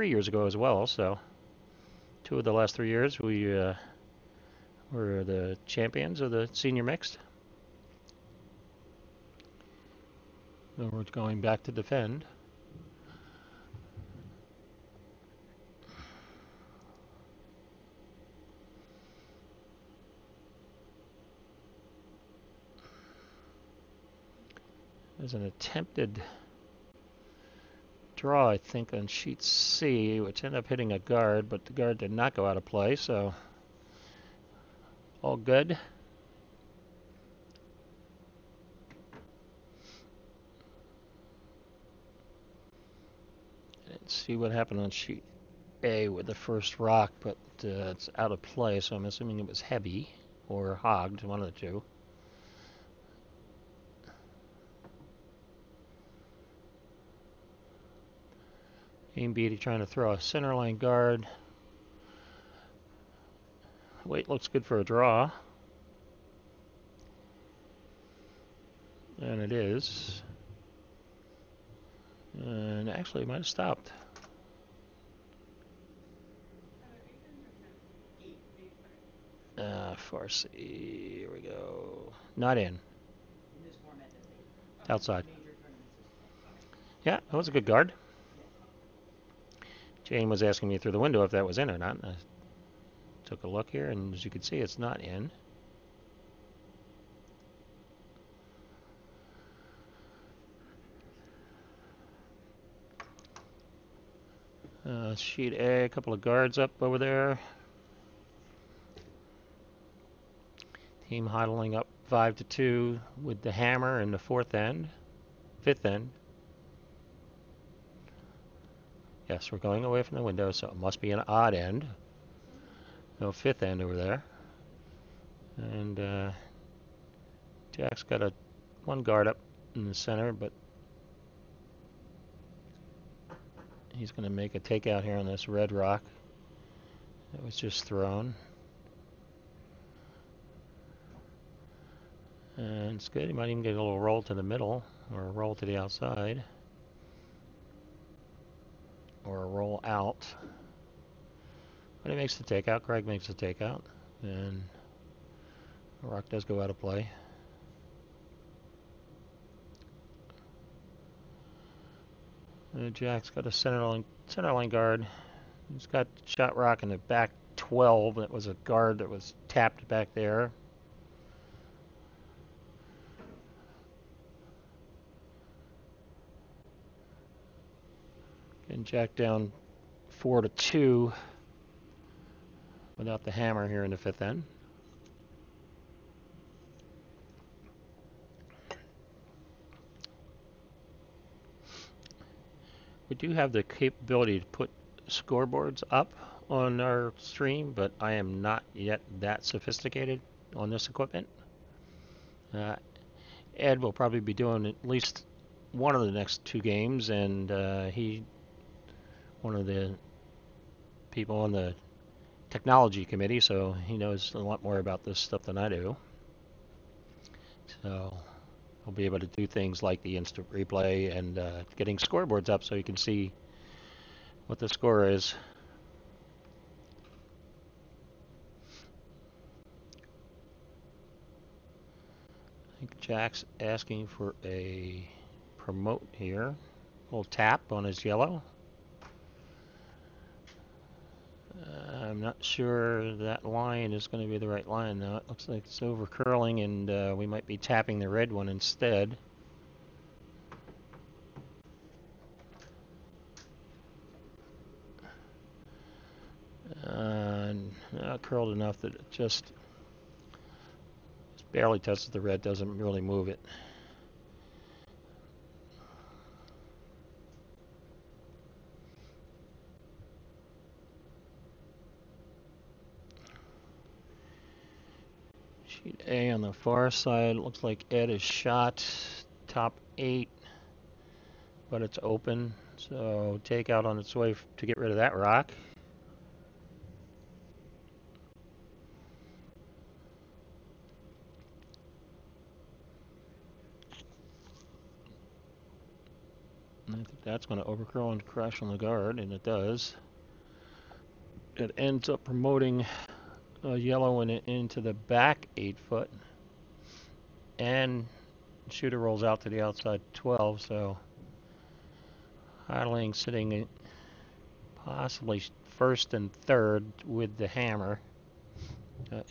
years ago as well. So 2 of the last 3 years we were the champions of the senior mixed. So we're going back to defend. There's an attempted draw, I think, on sheet C, which ended up hitting a guard, but the guard did not go out of play, so all good. Let's see what happened on sheet A with the first rock, but it's out of play, so I'm assuming it was heavy or hogged, one of the two. Aim Beatty trying to throw a center line guard. Weight looks good for a draw. And it is. And actually, it might have stopped. Farsi. Here we go. Not in. In this format, that's 8. Outside. Major tournaments is 10. Yeah, that was a good guard. Yeah. Jane was asking me through the window if that was in or not. I took a look here, and as you can see, it's not in. Sheet A, a couple of guards up over there. Team huddling up 5-2 with the hammer in the fifth end. Yes, we're going away from the window, so it must be an odd end. No fifth end over there. And Jack's got one guard up in the center, but he's going to make a takeout here on this red rock that was just thrown. And it's good. He might even get a little roll to the middle, or a roll to the outside, or a roll out. But he makes the takeout. Greg makes the takeout. And the rock does go out of play. Jack's got a center line guard. He's got shot rock in the back 12. That was a guard that was tapped back there. And Jack down 4-2 without the hammer here in the fifth end. We do have the capability to put scoreboards up on our stream, but I am not yet that sophisticated on this equipment. Ed will probably be doing at least one of the next two games, and one of the people on the technology committee, so he knows a lot more about this stuff than I do. So I'll be able to do things like the instant replay and getting scoreboards up so you can see what the score is. I think Jack's asking for a promote here. A little tap on his yellow. I'm not sure that line is going to be the right line now. It looks like it's over curling, and we might be tapping the red one instead. Curled enough that it just barely touches the red, doesn't really move it. Sheet A on the far side. Looks like Ed is shot top 8, but it's open. So takeout on its way to get rid of that rock. And I think that's going to overcurl and crash on the guard, and it does. It ends up promoting a yellow into the back 8 foot, and shooter rolls out to the outside 12, so Hotaling sitting possibly first and third with the hammer.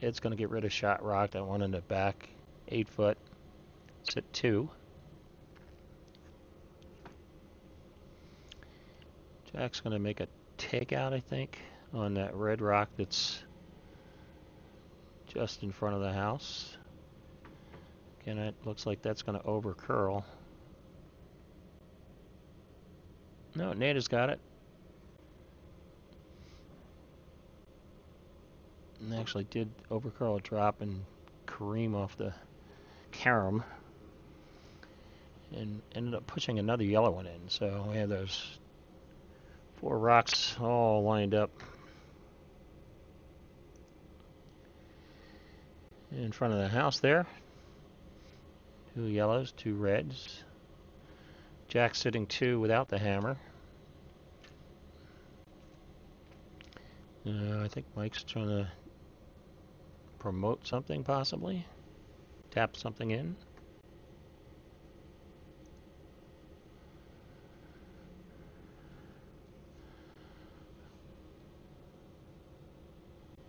It's going to get rid of shot rock, that one in the back 8 foot. It's at 2. Jack's going to make a takeout, I think, on that red rock that's just in front of the house. Again, it looks like that's going to overcurl. No, Nada's got it. And actually did overcurl a drop and careen off the carom. And ended up pushing another yellow one in. So we have those 4 rocks all lined up in front of the house there. 2 yellows, 2 reds. Jack sitting 2 without the hammer. I think Mike's trying to promote something, possibly. Tap something in.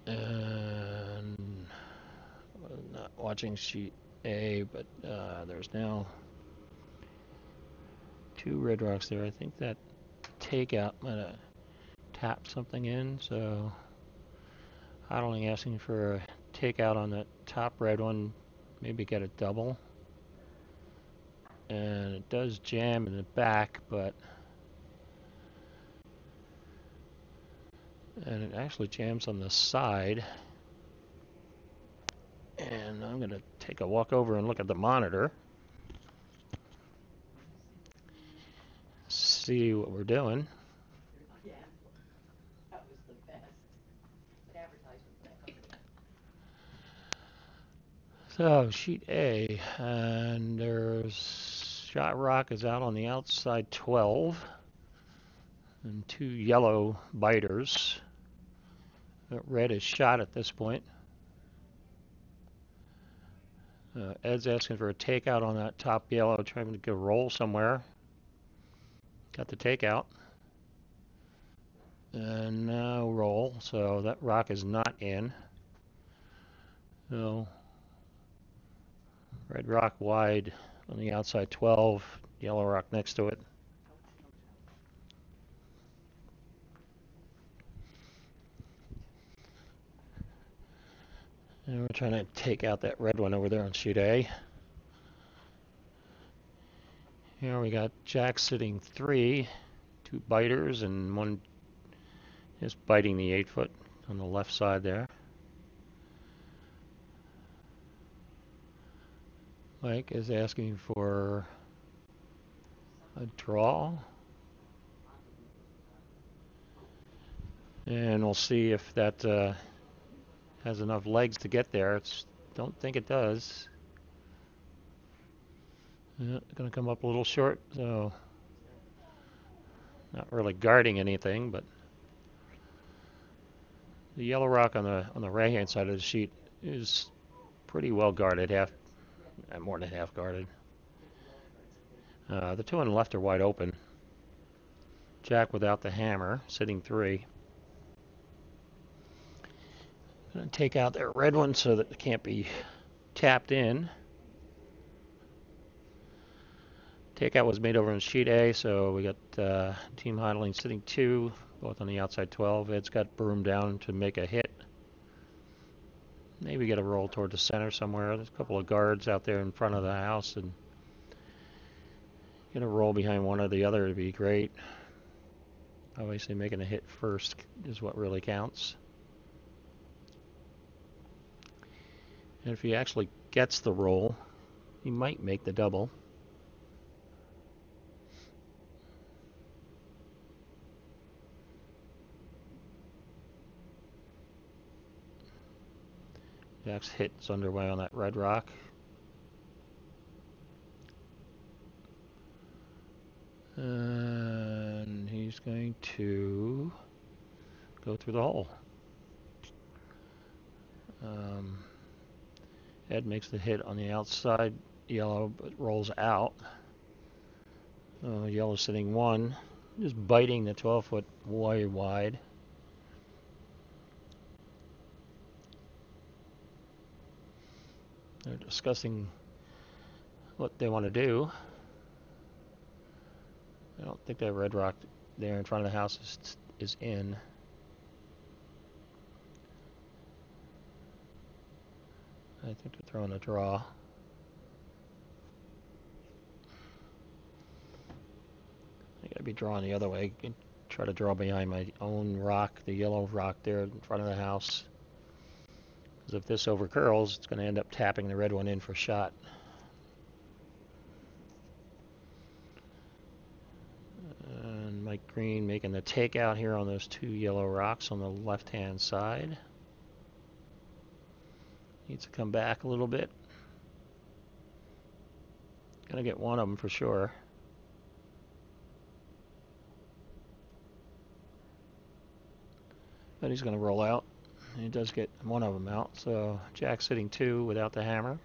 And not watching sheet A, but there's now 2 red rocks there. I think that takeout might have tapped something in, so Hotaling asking for a takeout on that top red one, maybe get a double. And it does jam in the back, and it actually jams on the side. And I'm going to take a walk over and look at the monitor. See what we're doing. Yeah, that was the best. Good advertisement for that company. So sheet A, and there's shot rock is out on the outside 12, and 2 yellow biters. Red is shot at this point. Ed's asking for a takeout on that top yellow, trying to get a roll somewhere. Got the takeout. And now roll, so that rock is not in. So red rock wide on the outside 12, yellow rock next to it. And we're trying to take out that red one over there on sheet A. Here we got Jack sitting 3, 2 biters, and one just biting the 8-foot on the left side there. Mike is asking for a draw. And we'll see if that has enough legs to get there. Don't think it does. Going to come up a little short, so not really guarding anything, but the yellow rock on the right-hand side of the sheet is pretty well guarded, more than half guarded. The two on the left are wide open. Jack without the hammer, sitting 3. Going to take out that red one so that it can't be tapped in. Takeout was made over on sheet A, so we got Team Hotaling sitting 2, both on the outside 12. Ed's got broom down to make a hit. Maybe get a roll toward the center somewhere. There's a couple of guards out there in front of the house, and get a roll behind one or the other would be great. Obviously, making a hit first is what really counts. And if he actually gets the roll, he might make the double. Jack's hit's underway on that red rock. And he's going to go through the hole. Ed makes the hit on the outside yellow, but rolls out. Yellow sitting 1, just biting the 12-foot way wide. They're discussing what they want to do. I don't think that red rock there in front of the house is in. I think they're throwing a draw. I gotta be drawing the other way. Try to draw behind my own rock, the yellow rock there in front of the house. Because if this overcurls, it's going to end up tapping the red one in for shot. And Mike Greene making the takeout here on those 2 yellow rocks on the left-hand side. Needs to come back a little bit. Gonna get one of them for sure. But he's gonna roll out. And he does get one of them out. So Jack sitting 2 without the hammer.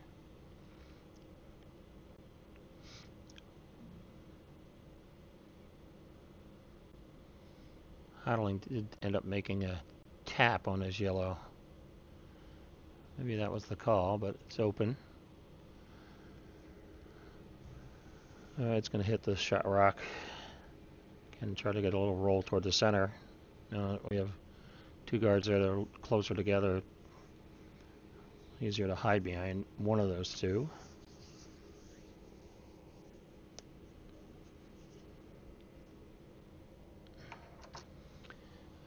Hotaling did end up making a tap on his yellow. Maybe that was the call, but it's open. It's going to hit the shot rock and try to get a little roll toward the center. Now that we have 2 guards there that are closer together, easier to hide behind one of those 2.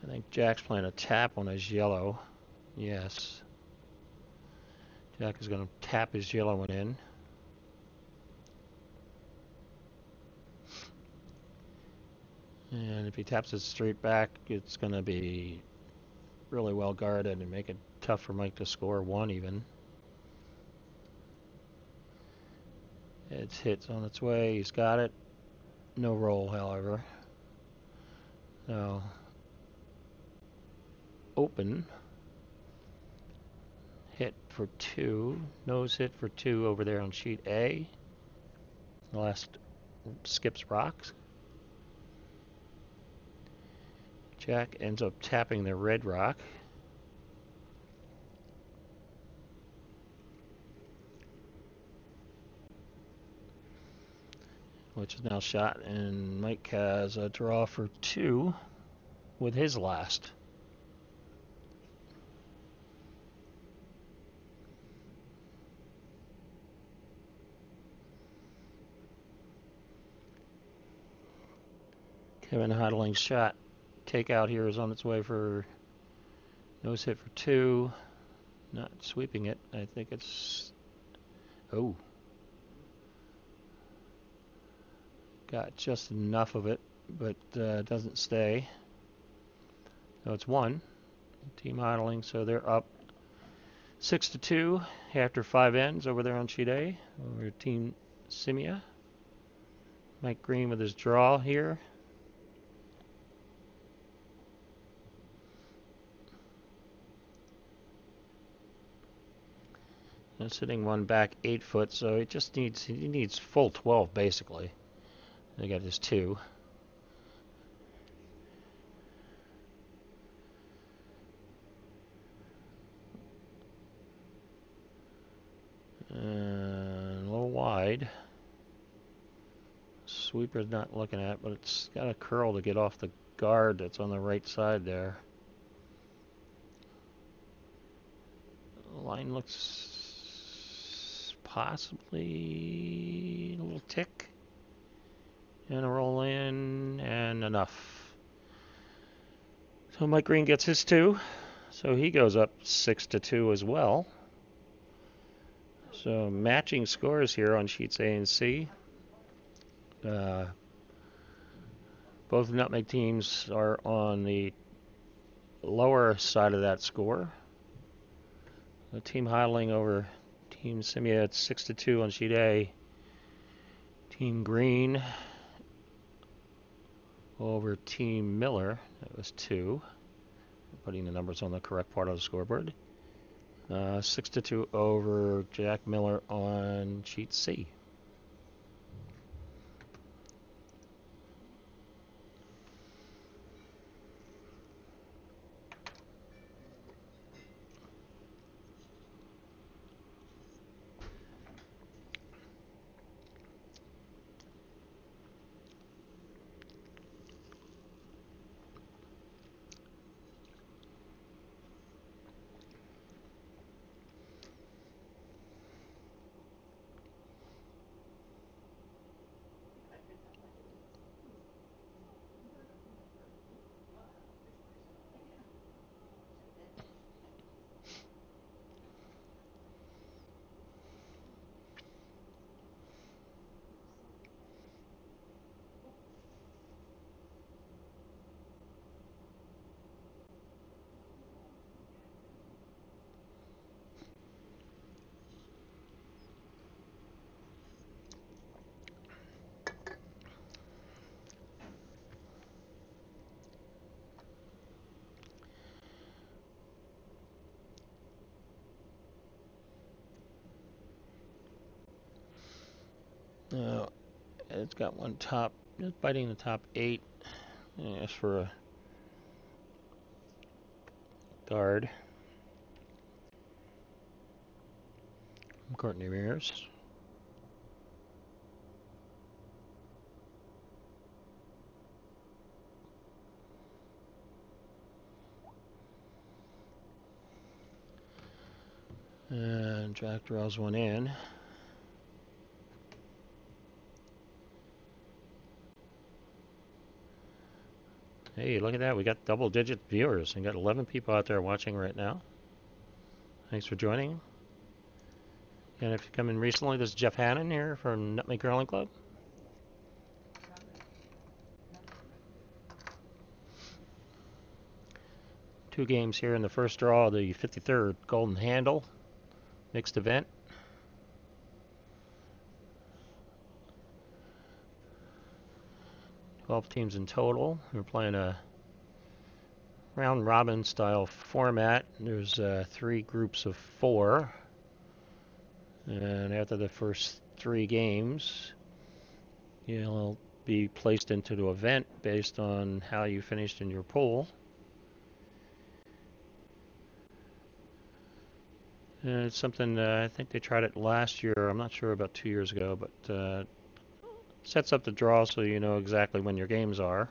I think Jack's playing a tap on his yellow. Yes. Jack is going to tap his yellow one in. And if he taps it straight back, it's going to be really well guarded and make it tough for Mike to score 1 even. It's hits on its way. He's got it. No roll, however. So, open. Hit for 2. Nose hit for 2 over there on sheet A. The last skips rocks. Jack ends up tapping the red rock. Which is now shot, and Mike has a draw for 2 with his last. Kevin Hotaling's shot takeout here is on its way for nose hit for 2. Not sweeping it. I think it's... Oh. Got just enough of it, but doesn't stay. So it's 1. Team Hotaling, so they're up 6-2 after 5 ends over there on sheet A over Team Scimia. Mike Greene with his draw here. And sitting one back 8 foot, so he needs full 12 basically. They got his 2. And a little wide. Sweeper's not looking at, but it's got a curl to get off the guard that's on the right side there. The line looks possibly a little tick. And a roll in, and enough. So Mike Greene gets his 2. So he goes up 6-2 as well. So matching scores here on sheets A and C. Both Nutmeg teams are on the lower side of that score. The Team Hotaling over Team Scimia at 6-2 on sheet A. Team Greene over Team Miller, that was 2. Putting the numbers on the correct part of the scoreboard. 6-2 over Jack Miller on sheet C. It's got one top, it's biting the top 8. As for a guard. Courtney Mears. And Jack draws one in. Hey, look at that. We got double-digit viewers. We got 11 people out there watching right now. Thanks for joining. And if you come in recently, this is Jeff Hannon here from Nutmeg Curling Club. Two games here in the first draw, the 53rd Golden Handle mixed event. Twelve teams in total. We're playing a round robin style format. There's 3 groups of 4. And after the first 3 games, you'll be placed into the event based on how you finished in your pool. And it's something I think they tried it last year. I'm not sure about 2 years ago, but sets up the draw so you know exactly when your games are.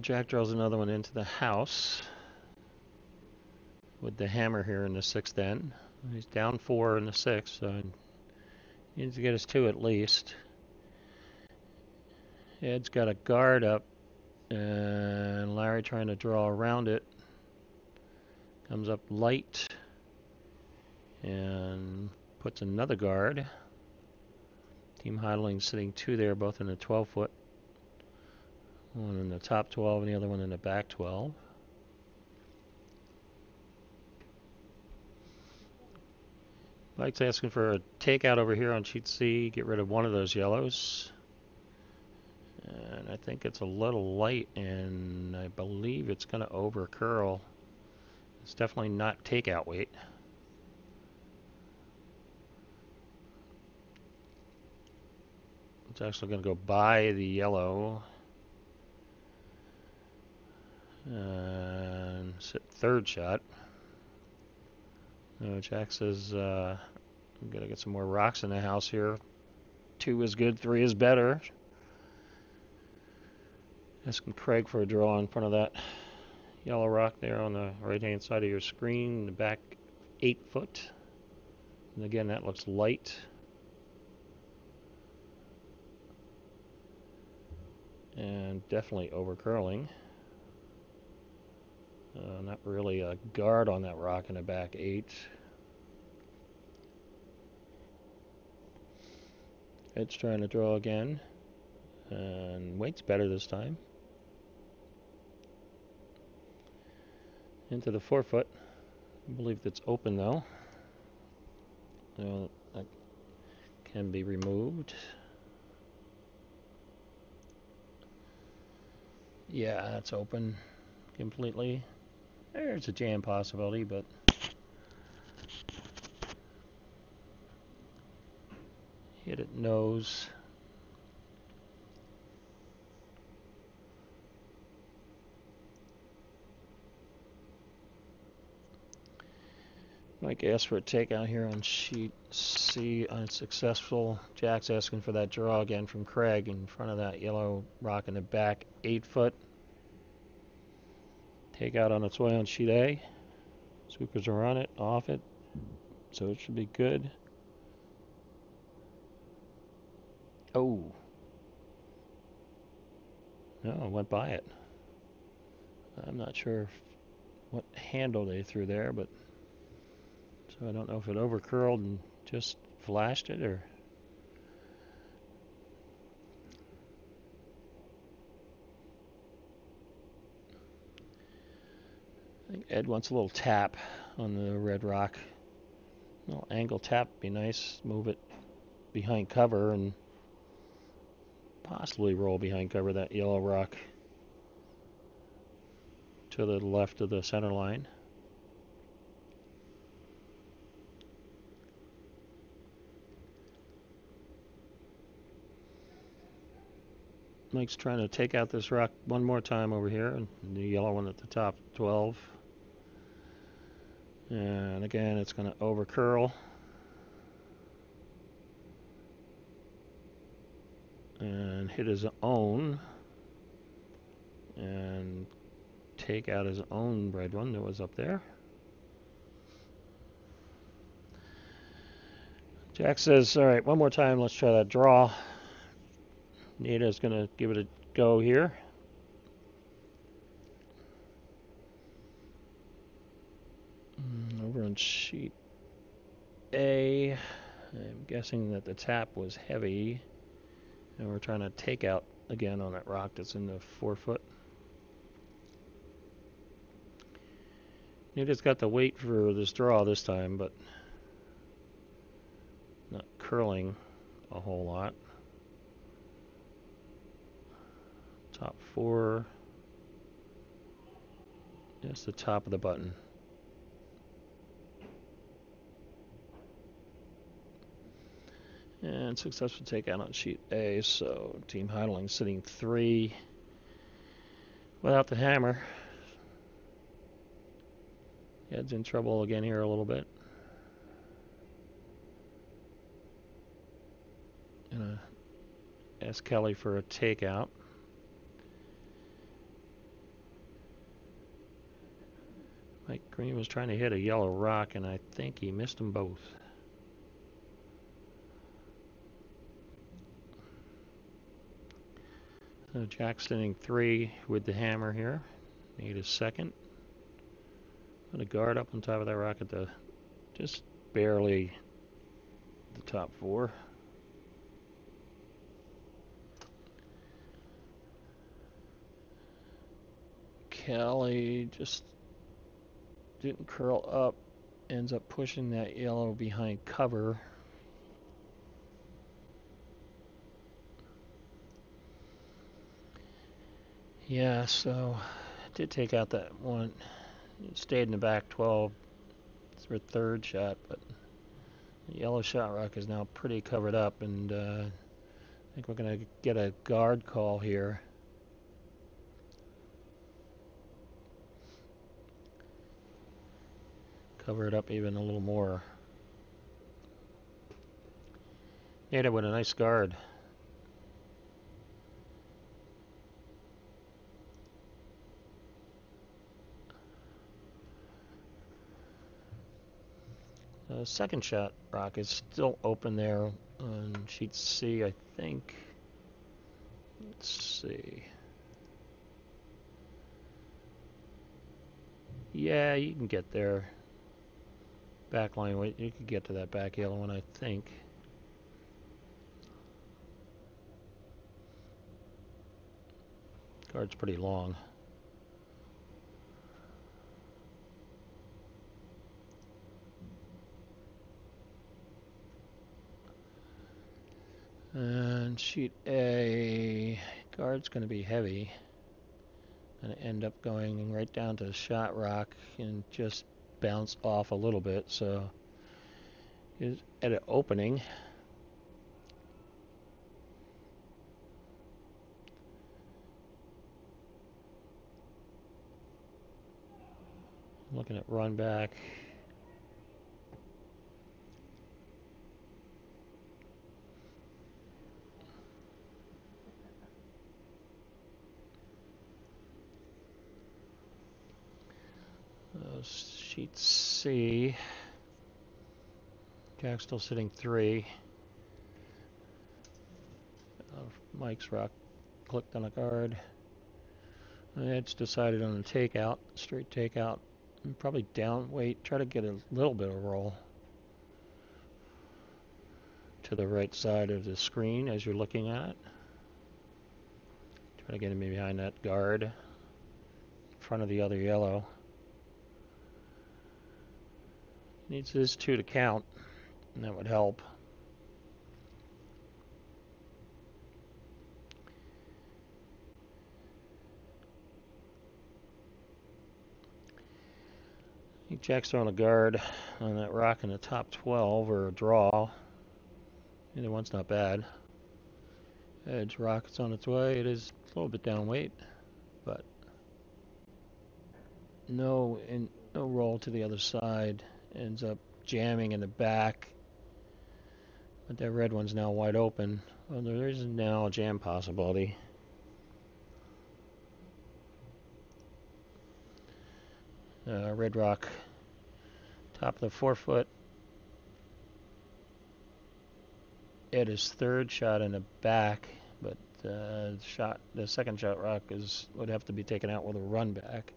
Jack draws another one into the house. with the hammer here in the 6th end. He's down 4 in the 6th, so he needs to get his 2 at least. Ed's got a guard up, and Larry trying to draw around it. Comes up light and puts another guard. Team Hotaling sitting 2 there, both in the 12-foot. One in the top 12 and the other one in the back 12. Mike's asking for a takeout over here on sheet C. Get rid of one of those yellows. And I think it's a little light, and I believe it's going to over curl. It's definitely not takeout weight. It's actually going to go by the yellow. And sit 3rd shot. Jack says, I'm going to get some more rocks in the house here. 2 is good, 3 is better. Asking Craig for a draw in front of that yellow rock there on the right-hand side of your screen, the back 8 foot. And again, that looks light. And definitely over curling. Not really a guard on that rock in the back 8. Ed's trying to draw again. And weight's better this time. Into the 4 foot. I believe that's open though. That can be removed. Yeah, that's open completely. There's a jam possibility, but hit it nose. Mike asked for a takeout here on sheet C, unsuccessful. Jack's asking for that draw again from Craig in front of that yellow rock in the back 8 foot. Takeout on its way on sheet A. Sweepers are on it, off it, so it should be good. Oh. No, it went by it. I'm not sure what handle they threw there, but so I don't know if it over curled and just flashed it or. I think Ed wants a little tap on the red rock. A little angle tap would be nice. Move it behind cover and possibly roll behind cover that yellow rock to the left of the center line. Mike's trying to take out this rock one more time over here, and the yellow one at the top 12. And again, it's going to over curl. And hit his own. And take out his own red one that was up there. Jack says, all right, one more time, let's try that draw. Nita's going to give it a go here. Over on sheet A, I'm guessing that the tap was heavy. And we're trying to take out again on that rock that's in the 4 foot. Nita's got the weight for this draw this time, but not curling a whole lot. Top 4. Just the top of the button. And successful takeout on sheet A, so Team Hotaling sitting 3 without the hammer. Ed's in trouble again here a little bit. Gonna ask Kelly for a takeout. Mike Greene was trying to hit a yellow rock, and I think he missed them both. So Jack's hitting 3 with the hammer here. Need a second. Put a guard up on top of that rock at the just barely the top 4. Kelly just didn't curl up. Ends up pushing that yellow behind cover. Yeah, so did take out that one. It stayed in the back 12. It's her third shot, but the yellow shot rock is now pretty covered up, and I think we're going to get a guard call here. Cover it up even a little more. Native with a nice guard. The second shot rock is still open there on sheet C, I think. Let's see. Yeah, you can get there. Back line, you could get to that back yellow one, I think. Guard's pretty long. And sheet A, guard's going to be heavy. Going to end up going right down to the shot rock and just bounce off a little bit. So is at an opening. Looking at run back. Sheet C. Jack's still sitting 3. Mike's rock clicked on a guard. It's decided on a takeout, straight takeout. And probably down weight. Try to get a little bit of roll to the right side of the screen as you're looking at it. Try to get him behind that guard in front of the other yellow. Needs this 2 to count, and that would help. I think Jack's throwing a guard on that rock in the top 12 or a draw. Either one's not bad. Edge rock is on its way. It is a little bit down weight, but no roll to the other side. Ends up jamming in the back. But that red one's now wide open. Well, there is now a jam possibility. Red rock, top of the 4-foot. It is third shot in the back, but the second shot rock would have to be taken out with a run back,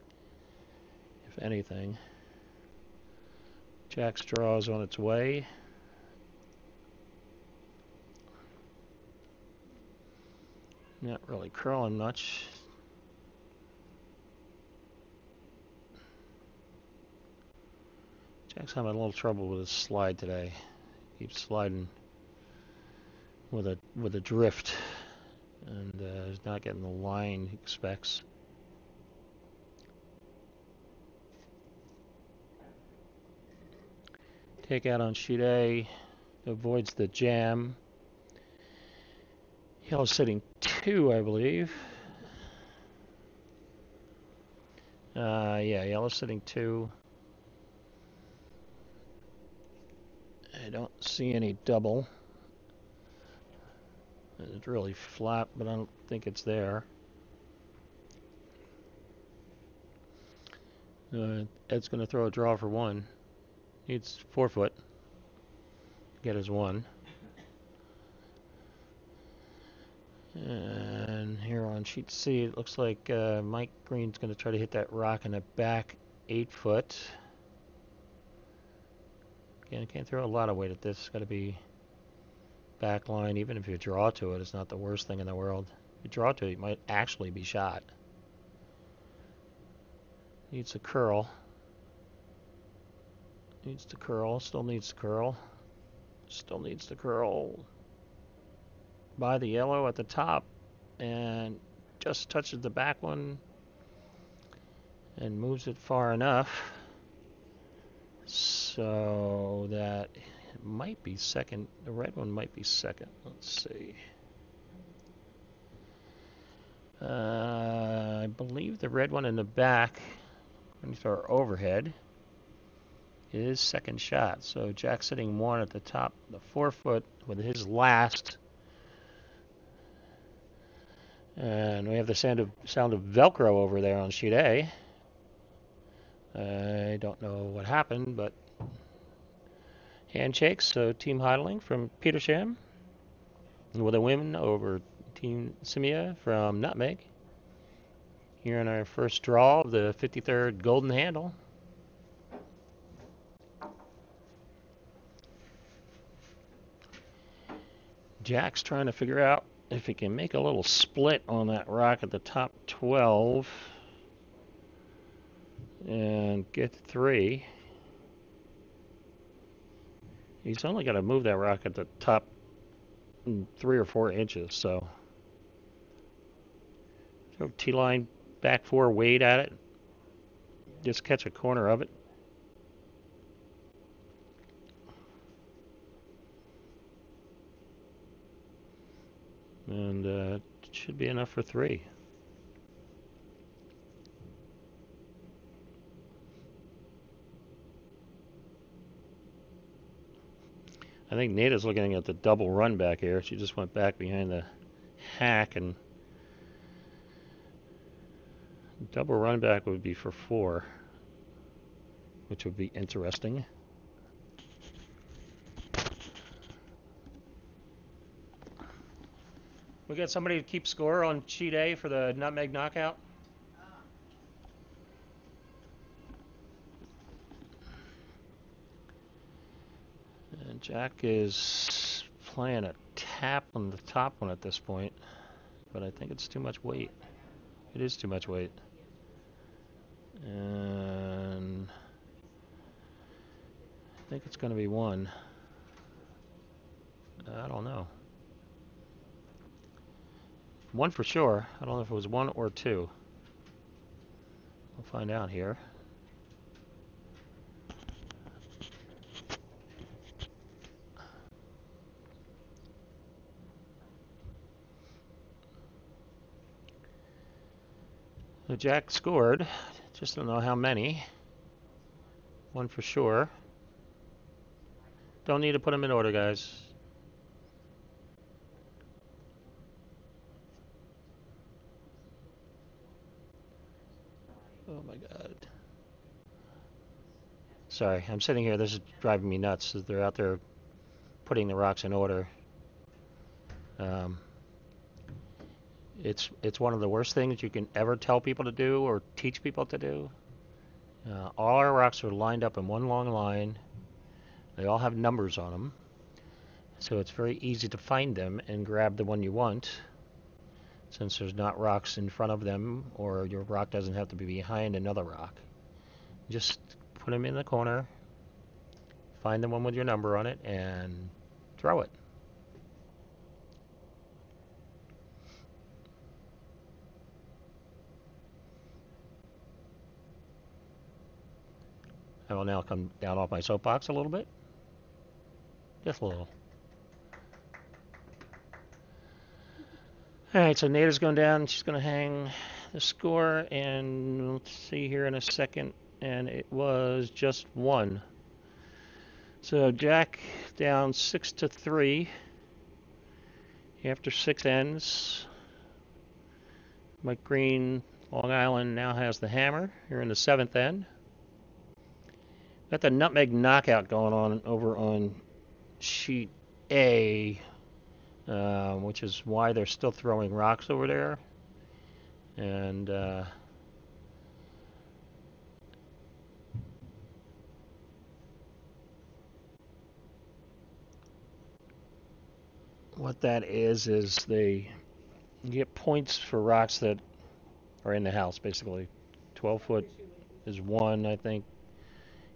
if anything. Jack's draw is on its way. Not really curling much. Jack's having a little trouble with his slide today. Keeps sliding with a drift, and he's not getting the line he expects. Take out on sheet A, avoids the jam. Yellow's sitting 2, I believe. Yeah, yellow's sitting 2. I don't see any double. It's really flat, but I don't think it's there. Ed's going to throw a draw for 1. Needs 4 foot. Get his 1. And here on sheet C, it looks like Mike Greene's going to try to hit that rock in the back 8 foot. Again, can't throw a lot of weight at this. It's got to be back line. Even if you draw to it, it's not the worst thing in the world. If you draw to it, you might actually be shot. Needs a curl. Needs to curl. Still needs to curl. Still needs to curl. By the yellow at the top. And just touches the back one. And moves it far enough. So that it might be second. The red one might be second. Let's see. I believe the red one in the back, underneath our overhead, is second shot. So Jack's sitting 1 at the top, the 4 foot with his last. And we have the sound of Velcro over there on sheet A. I don't know what happened, but handshakes. So Team Hotaling from Petersham with a win over Team Scimia from Nutmeg. Here in our first draw of the 53rd Golden Handle. Jack's trying to figure out if he can make a little split on that rock at the top 12 and get 3. He's only got to move that rock at the top 3 or 4 inches, so throw T-line back 4, weight at it, just catch a corner of it. And it should be enough for 3. I think Nada's looking at the double run back here. She just went back behind the hack, and double run back would be for 4, which would be interesting. We got somebody to keep score on sheet A for the Nutmeg Knockout. And Jack is playing a tap on the top one at this point, but I think it's too much weight. It is too much weight. And I think it's going to be 1. I don't know. 1 for sure. I don't know if it was 1 or 2. We'll find out here. So Jack scored. Just don't know how many. 1 for sure. Don't need to put them in order, guys. Oh my God. Sorry, I'm sitting here. This is driving me nuts. They're out there putting the rocks in order. It's one of the worst things you can ever tell people to do or teach people to do. All our rocks are lined up in one long line. They all have numbers on them. So it's very easy to find them and grab the one you want, since there's not rocks in front of them, or your rock doesn't have to be behind another rock. Just put them in the corner, find the one with your number on it, and throw it. I will now come down off my soapbox a little bit. Just a little. Alright, so Nada's going down. She's going to hang the score, and let's see here in a second. And it was just 1. So Jack down 6-3 after 6 ends. Mike Greene, Long Island, now has the hammer here in the 7th end. Got the nutmeg knockout going on over on sheet A, which is why they're still throwing rocks over there. And what that is they get points for rocks that are in the house, basically. 12 foot is 1, I think.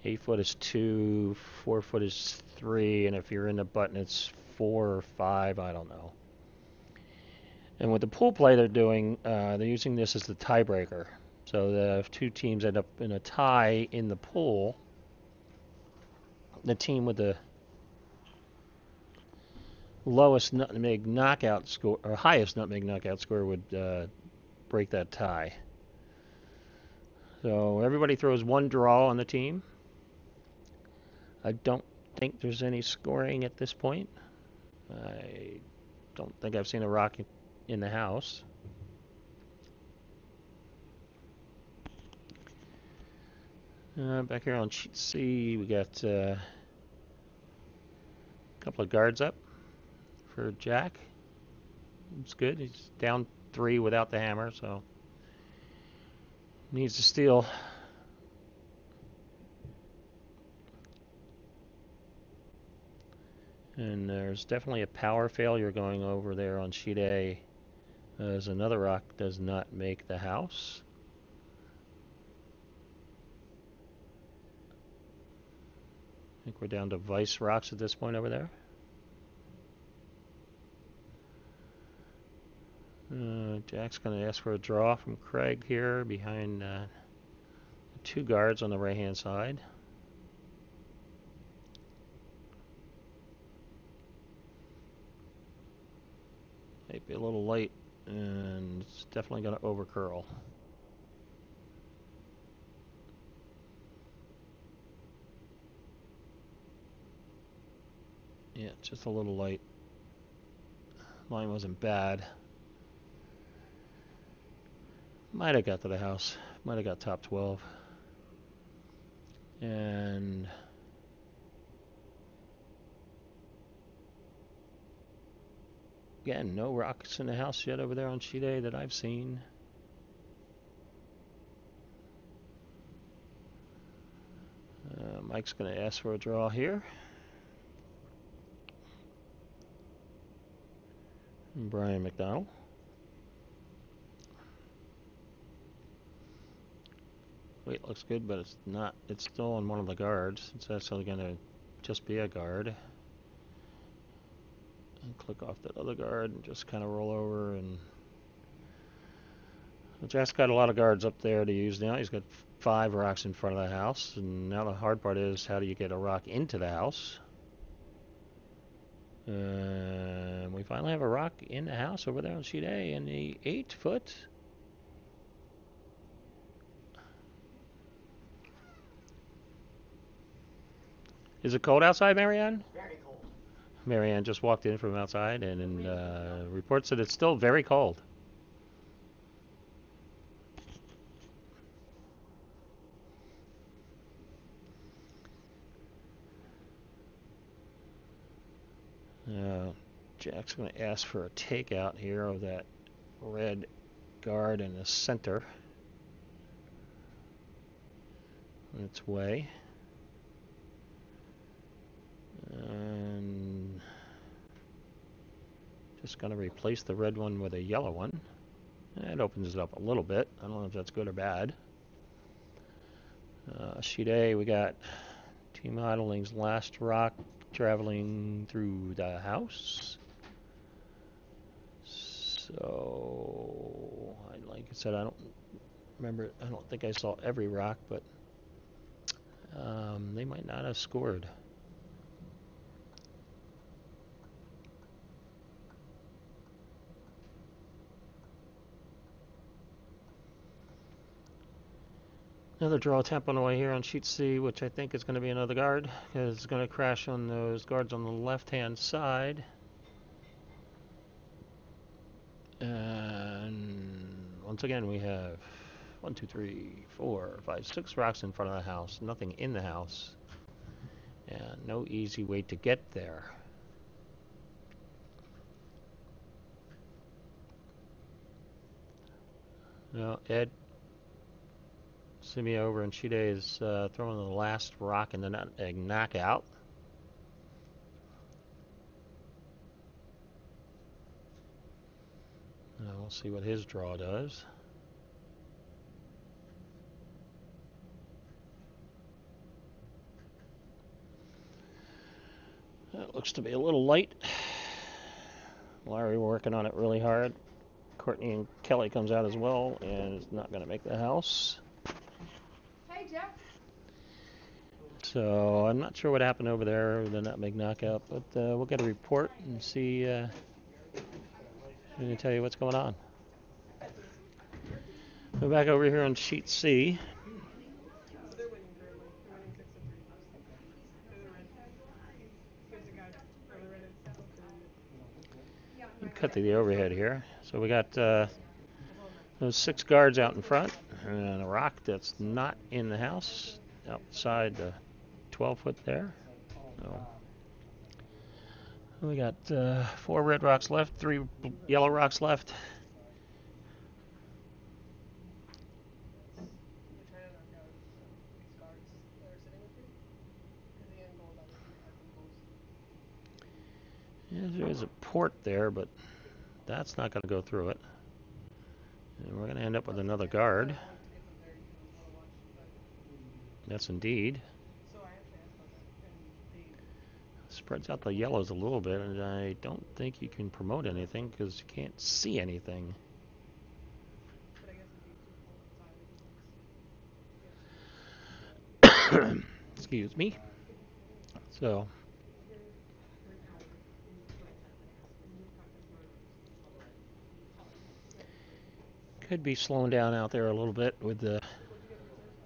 8 foot is 2, 4 foot is 3, and if you're in the button, it's 4 or 5. I don't know. And with the pool play they're doing, they're using this as the tiebreaker. So if two teams end up in a tie in the pool, the team with the lowest nutmeg knockout score or highest nutmeg knockout score would break that tie. So everybody throws one draw on the team. I don't think there's any scoring at this point. I don't think I've seen a rock in the house. Back here on sheet C, we got a couple of guards up for Jack. It's good. He's down 3 without the hammer, so needs to steal. And there's definitely a power failure going over there on sheet A, as another rock does not make the house. I think we're down to vice rocks at this point over there. Jack's going to ask for a draw from Craig here behind 2 guards on the right hand side. Might be a little late, and it's definitely going to overcurl. Yeah, just a little light. Line wasn't bad. Might have got to the house. Might have got top 12. And again, no rocks in the house yet over there on sheet A that I've seen. Mike's going to ask for a draw here. And Brian McDonald. Weight looks good, but it's not. It's still on one of the guards. It's actually going to just be a guard. And click off that other guard and just kind of roll over. And Jack's got a lot of guards up there to use now. He's got 5 rocks in front of the house. And now the hard part is, how do you get a rock into the house? We finally have a rock in the house over there on sheet A in the 8 foot. Is it cold outside, Marianne? Very cold. Marianne just walked in from outside and reports that it's still very cold. Jack's going to ask for a takeout here of that red guard in the center. On its way. And just going to replace the red one with a yellow one. It opens it up a little bit. I don't know if that's good or bad. Sheet A, we got Team Hotaling's last rock traveling through the house. So, like I said, I don't remember. I don't think I saw every rock, but they might not have scored. Another draw attempt on the way here on sheet C, which I think is going to be another guard, because it's going to crash on those guards on the left-hand side. And once again, we have 1, 2, 3, 4, 5, 6 rocks in front of the house. Nothing in the house. And no easy way to get there. Well, Ed Scimia over in Chile is throwing the last rock in the nutmeg knockout. Now we'll see what his draw does. That looks to be a little light. Larry working on it really hard. Courtney and Kelly comes out as well and is not going to make the house. Hey, Jeff. So I'm not sure what happened over there with the nutmeg knockout, but we'll get a report and see. I'm going to tell you what's going on. Go back over here on sheet C. So they're winning currently. They're winning 6-3. They're the red team. Here's the guy. Or the red is Hotaling. Cut to the overhead here. So we got We'll tell him that. those 6 guards out in front and a rock that's not in the house outside the 12-foot there. So we got 4 red rocks left, 3 yellow rocks left. We're trying to knock out these guards that are sitting with you. Because the end goal is obviously to have them close. Yeah, there is a port there, but that's not going to go through it. And we're going to end up with another guard. It's point to get them there. You can want to watch, but That's indeed. so I actually asked about that, and they Spreads out the yellows a little bit, and I don't think you can promote anything because you can't see anything. but I guess it'd be too cold outside if it's can't see. Excuse me. So could be slowing down out there a little bit with the What'd you get reserves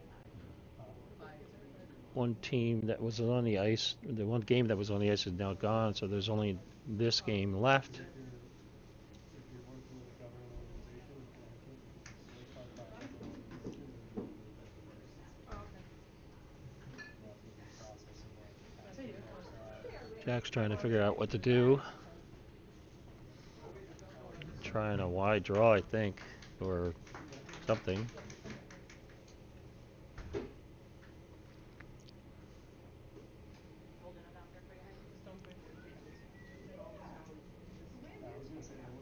by? What'd you get reserves by? one team that was on the ice. The one game that was on the ice is now gone, so there's only this game left. Oh, okay. Hey, that's fine. Jack's trying to figure out what to do. Trying a wide draw, I think, or something. Just don't play for defense. They always hound.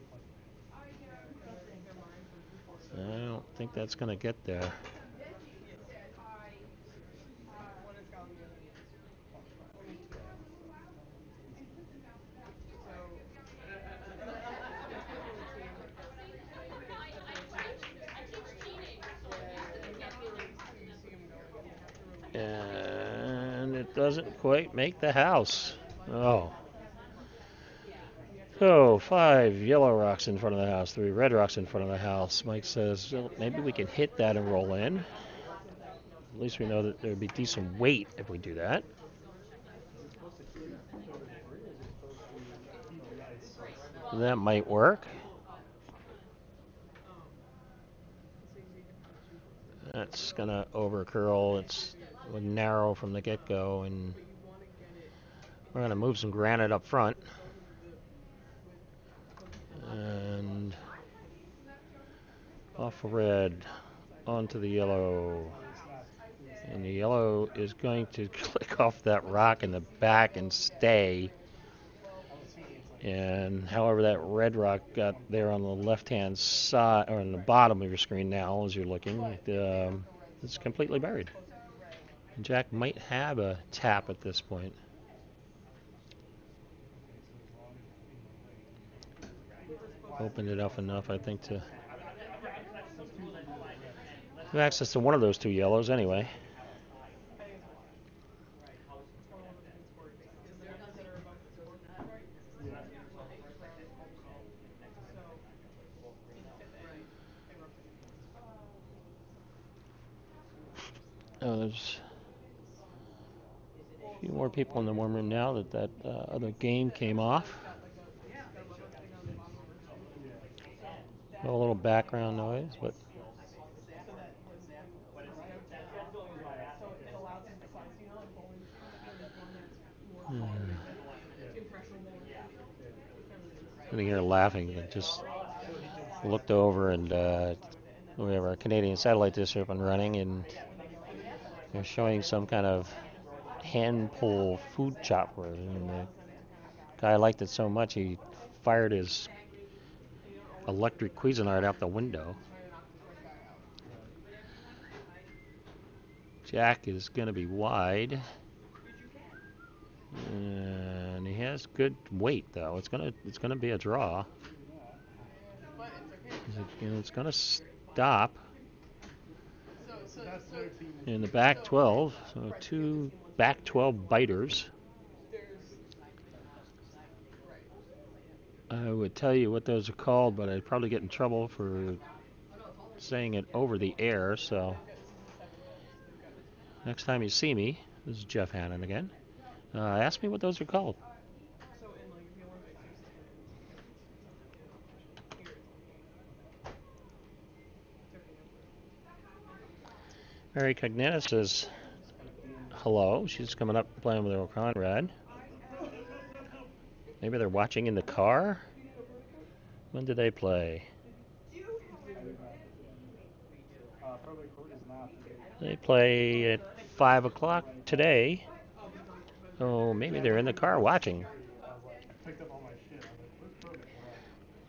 Yeah, and they're mine for 3 quarters. I don't think that's going to get there. One is Gal and the other is only 2 down. So if the other team gets if the other team goes, you have to you see them going and they have to release. And it doesn't quite make the house. Oh. You have to So 5 yellow rocks in front of the house, 3 red rocks in front of the house. Mike says, well, maybe we can hit that and roll in. At least we know that there'd be decent weight if we do that. That might work. so you have to choose one side. That's going to over curl. It's narrow from the get-go, and But you want to get it we're going to move some granite up front. both of the with And but off they're red, outside. onto the yellow. And the yellow is going to click off that rock in the back and stay. And however that red rock got there on the left-hand side, or on the bottom of your screen now as you're looking, it's completely buried. And Jack might have a tap at this point. Opened it up enough, I think, to have access to one of those 2 yellows anyway. I think it's a lot. It's one of those you can score exactly. Because the others that are above the score will round it. So at the end, they roughly get points. Oh, there's a few more people in the warm room now that other game came off. It's got like it's got a rubber thing on the bottom of the screen. A little background noise, but So that when the scouts so it allows them to size, like bowling machines, there's one that's sitting here laughing. I just looked over and we have our Canadian satellite dish up and running, and they're showing some kind of hand pull food chopper. And the guy liked it so much he fired his electric Cuisinart out the window. Jack is going to be wide. And he has good weight though. It's gonna be a draw. It's gonna stop in the back 12. So two back 12 biters. I would tell you what those are called, but I'd probably get in trouble for saying it over the air. So next time you see me, this is Jeff Hannon again. Ask me what those are called. So in like the Olympics, there's standings and it's on the competition. Here it's on the game. Tipping of the Mary Cognetta says hello. She's coming up playing with Earl Conrad. Maybe they're watching in the car. When do they play? They play at 5 o'clock today. Oh, maybe they're in the car watching.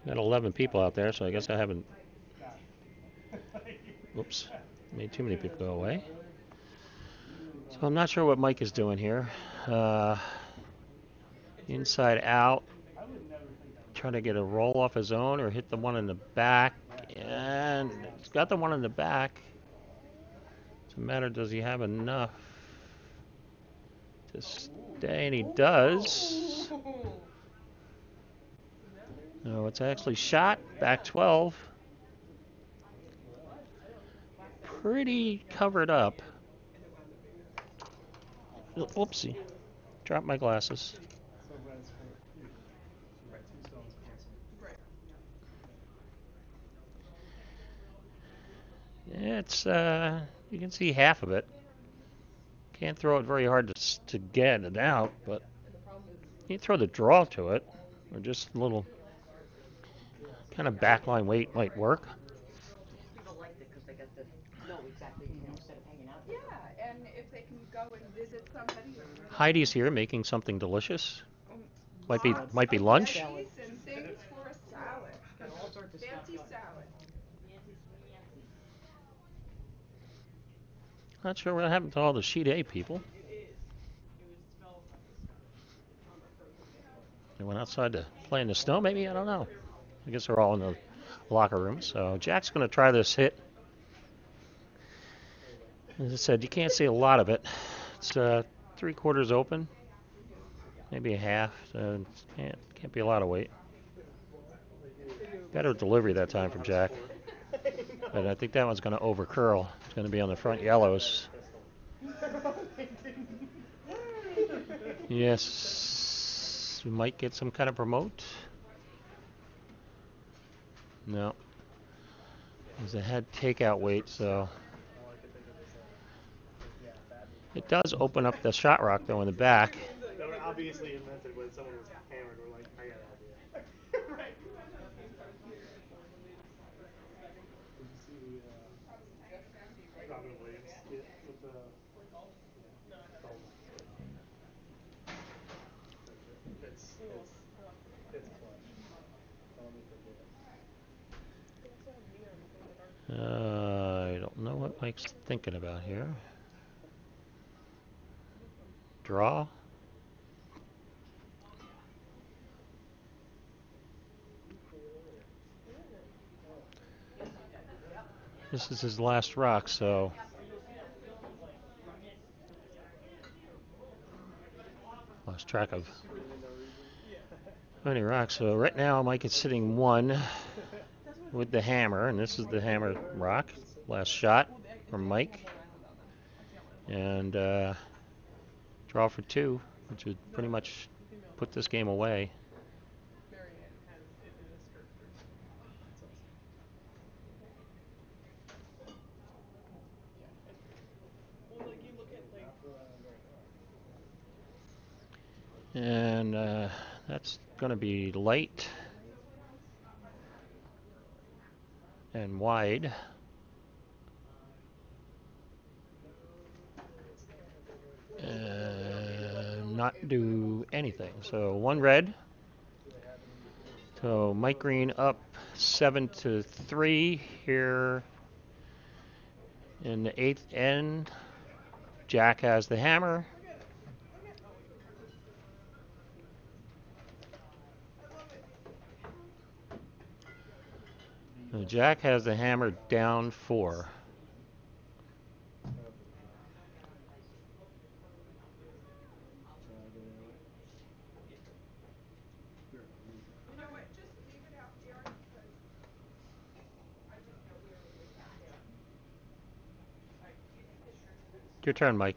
Got 11 people out there, so I guess I haven't. Oops, made too many people go away. So I'm not sure what Mike is doing here. Inside out, trying to get a roll off his own or hit the one in the back. And he's got the one in the back. It's a matter, does he have enough to stay? And he does. No, it's actually shot. Back 12. Pretty covered up. Whoopsie. Dropped my glasses. It's, you can see half of it. Can't throw it very hard to get it out, but you can throw the draw to it, or just a little kind of backline weight might work. People liked it because they got to know exactly, instead of hanging out there. Yeah, and if they can go and visit somebody, Heidi's here making something delicious. Might lots be of lunch. veggies and things for a salad. Fancy salad. Not sure what happened to all the sheet A people. It is. It was developed on a frozen day. They went outside to play in the snow, maybe? I don't know. I guess they're all in the locker room. So Jack's going to try this hit. As I said, you can't see a lot of it. It's 3/4 open, maybe a half. So can't be a lot of weight. Better delivery that time from Jack. But I think that one's going to over curl. It's going to be on the front yellows. Yes. We might get some kind of promote. No. It's a head takeout weight, so. It does open up the shot rock, though, in the back. They were obviously invented when someone was hammered. We're like, I got an idea. Right. Did you see the Robin Williams skit with the No, I haven't. Golden? It's clutch. Don't let me forget. They also have neon glow in the dark. I don't know what Mike's thinking about here. Draw. This is his last rock, so. Lost track of how many rocks. So right now Mike is sitting one with the hammer, and this is the hammer rock. Last shot from Mike. And draw for 2, which would pretty much put this game away. Marianne has it in a skirt or something. That's awesome. Yeah, it's pretty cool. Well, like you look at like. And that's going to be light. and wide. And not do anything. So one red. So Mike Greene up 7-3 here in the eighth end. Jack has the hammer. So Jack has the hammer down 4. You know what? Just leave it out there because I didn't know where it would come down. Your turn, Mike.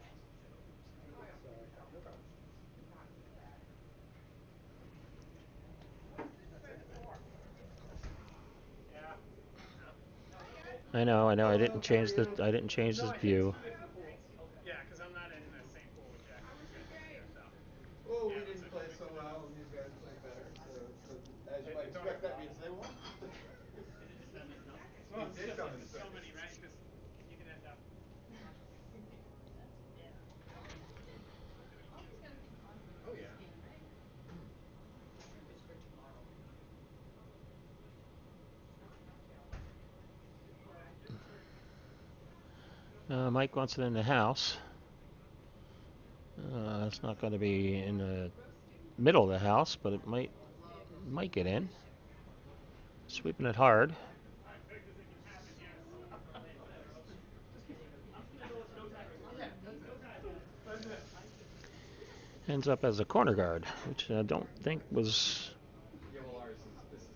I know. I didn't change the. I didn't change this view. Yeah, because I'm not in the same pool with Jack How and was these your guys this year, game? so. Well, Yeah, we it looks didn't like play we so mixed it up. well, and these guys played better. So as you might It's always expect, a that lot of. means they won. Is it just them in Second. Well, It it's did just come like in there's so second. many, right? Because you can end up. Oh yeah. Mike wants it in the house. It's not going to be in the middle of the house, but it might get in. Sweeping it hard. All right, good, because it can happen. Yes. Just keep. I'm just gonna go with no tie right now. Yeah, no tie, guys. Let's do it. Ends up as a corner guard, which I don't think was Yeah, well, ours is this is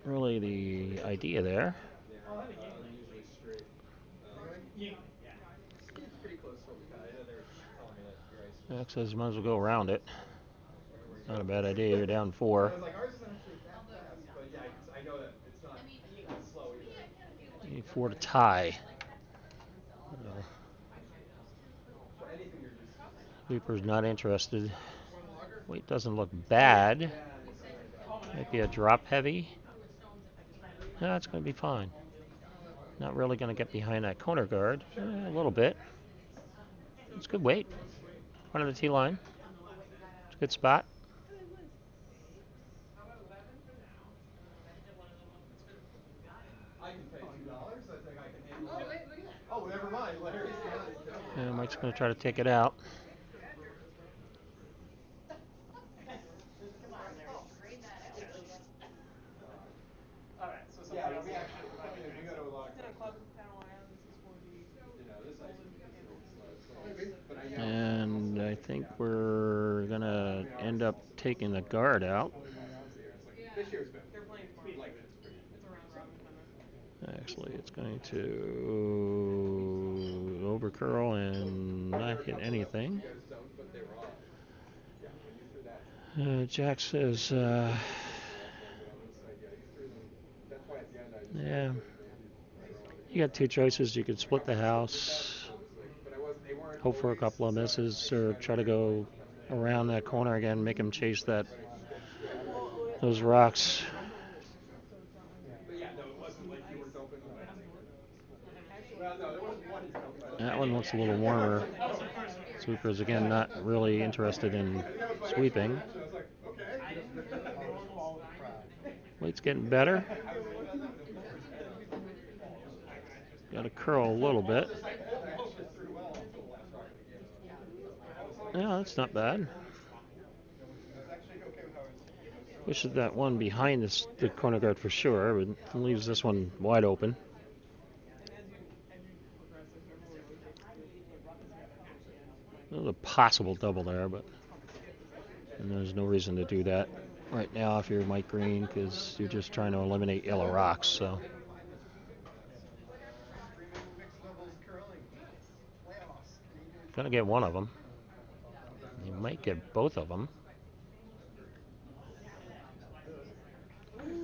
really the idea there. yeah. Oh, and a I'm Yingling. usually straight. Yingling, yeah. It's pretty close to what we call. Yeah, they were telling me that your ice was. Jack says you might as well go around it. Where you Not a go. bad idea. You're down And 4. I was like, ours isn't actually that fast, but yeah, I know that it's not slow either. You need 4 to tie. So anything you're just. Sweeper's not interested. Want a lager? Weight doesn't look bad. Yeah, it's not very bad. Oh, my Might be a drop heavy. No, it's going to be fine. Oh, that would be Not really going to get behind that corner guard. A little bit. It's good weight. Front of the tee line. It's a good spot. How about 11 for now? I hit one of them up. That's good. You got it. I can pay $2. I think I can handle Oh, it. wait, look at that. Oh, never mind. Larry's got it. Mike's going to try to take it out. Come on, Larry, strain that out. All right, so Yeah, somebody else we is gonna actually have to the buy funny me thing is we drinks. go to a lot of It's in a places. club panel iron. This is for the You know, this ice golden cream is handle. slow, Maybe. but I know. And I think we're going to end up taking the guard out. This year's been They're playing tomorrow. speed like this pretty. It's a round robin kind of. Actually, it's going to overcurl and not hit anything. You guys don't, but they were off. Yeah, when you threw that. Jack says, But on this side, yeah, you threw them. That's why at the end I just yeah, maybe throw them. you got 2 choices. You could split the house, But I wasn't. They weren't hope for a always. couple of misses, or try to go around that corner again, make him chase those rocks. So it's not like But yeah, no, it wasn't like you were dumping them. actually. Well, no, there wasn't one you dumped. That one looks a little warmer. That was my first one. Sweeper's again not really interested in sweeping. I was like, okay. I didn't really almost find it. Weight's getting better. I was thinking about that. The fours head. I just. Got to curl a little bit. The second hole, I actually threw well until the last rock of the game. Yeah, that's not bad. I was actually okay with how I was. Wish that one behind the corner guard for sure, but leaves this one wide open. And as you progress, there's no more really the rough is gonna end like There's a possible double there, but it's called the skip is and there's no reason to do that right now if you're Mike Greene, because you're just trying to eliminate yellow rocks. So Streaming mixed doubles curling playoffs. Canadian. gonna get one of them. You might get both of them.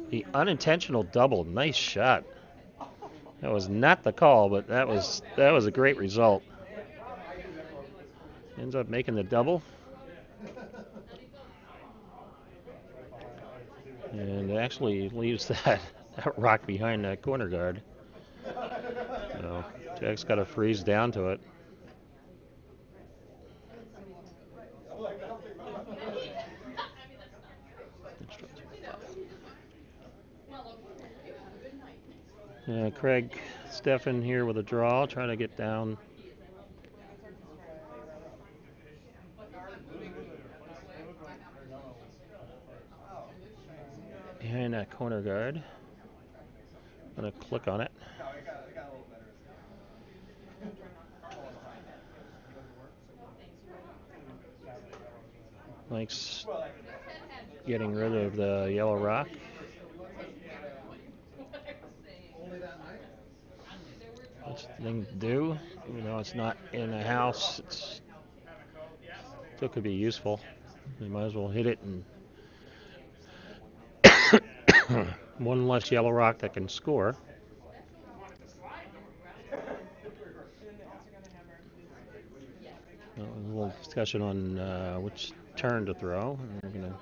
The unintentional double, nice shot. That was not the call, but that was a great result. Ends up making the double. And it actually leaves that rock behind that corner guard. Jack's got to freeze down to it. I'm like, I don't think about that. Craig Steffen here with a draw, trying to get down. When they start to spread, they rather open. They look like they're gonna spread at first. Oh. Behind that corner guard. Gonna click on it. No, it got a little better as the game went on. I'm trying not to Falling behind. Doesn't work. Now the yellow's really strong. Mike's Well, that could help. getting rid of the yellow rock. Only that night? That's the thing to do. Even though it's not in a house, it's still could be useful. You might as well hit it and one less yellow rock that can score. And then they also got a hammer. A little discussion on which turn to throw. We're gonna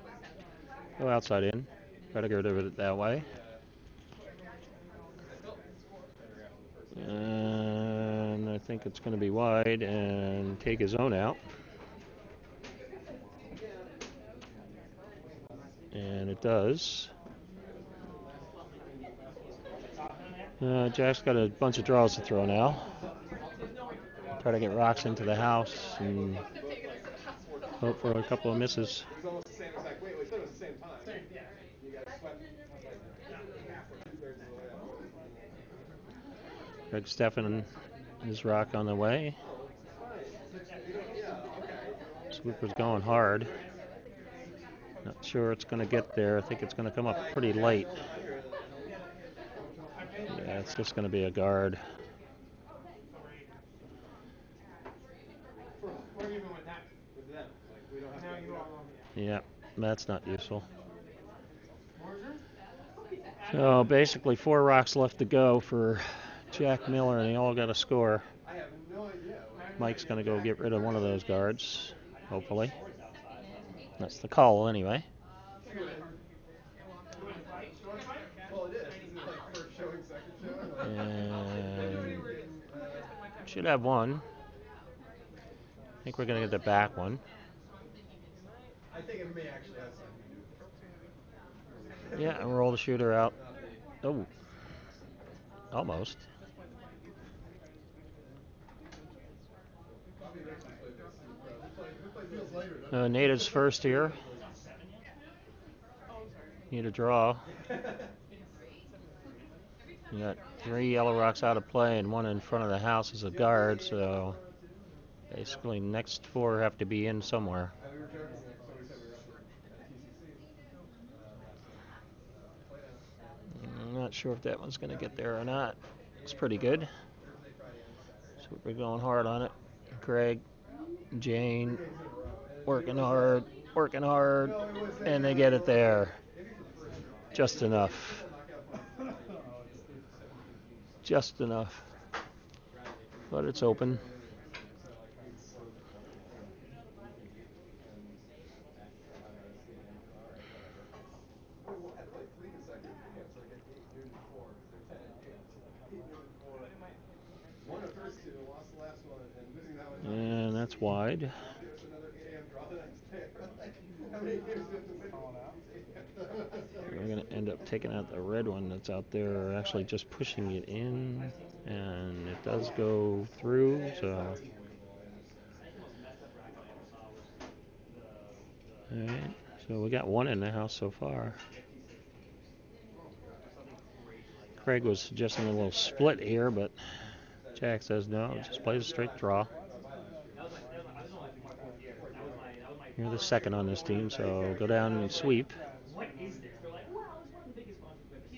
go outside in. Try to get rid of it that way. So everyone's gonna go on this side and score. And I think it's going to be wide and take his own out. And it does. Jack's got a bunch of draws to throw now. Try to get rocks into the house and hope for a couple of misses. It was almost the same exact weight. Well, you said it was the same time. You guys swept half or 2/3 of the way up. Greg Steffen, his rock on the way. Oh, fine. You don't, yeah, okay. Sweeper's going hard. Not sure it's going to get there. I think it's going to come up pretty late. Yeah, it's just going to be a guard. We're even with that, with them. Like, we don't have Now to. you all know me. Yeah, that's not useful. Mortar? So basically 4 rocks left to go for Jack Miller, and they all got a score. I have no idea. Mike's going to go get rid of one of those guards, hopefully. That's the call anyway. It's really hard for people. They want them to fight. Well, it is. This is like first showing, second showing. Like, And should have one. I think we're going to get the back one. I think it may actually have something to do with it. Yeah, and roll the shooter out. Oh, almost. Bobby Richards played this. Who plays feels later, doesn't it? Natives first here. Oh, sorry. Need a draw. You got 3 yellow rocks out of play and 1 in front of the house as a guard, so basically next 4 have to be in somewhere. We were joking, so we said we were up at TCC last night. I'm not sure if that one's going to get there or not. It's pretty good. Thursday, Friday, and Saturday. So we're going hard on it. Craig, Jane, 3 days in a row. And working hard, and they get it there. Maybe for the first draw. Just enough. Knockout points to 17 teams. Just enough. But it's open. I played 3 consecutive games, so I get 8 noon and 4 because they're 10-inch games. 8 noon and 4. But it might hit the other. Won the first 2, lost the last one, and losing that one. And that's wide. There's another 8 a.m. draw the next day. Like, how many games do you have to win? We're going to end up taking out the red one that's out there, actually just pushing it in, and it does go through, so. Alright, so we got 1 in the house so far. Craig was suggesting a little split here, but Jack says no, just plays a straight draw. You're the second on this team, so go down and sweep. He's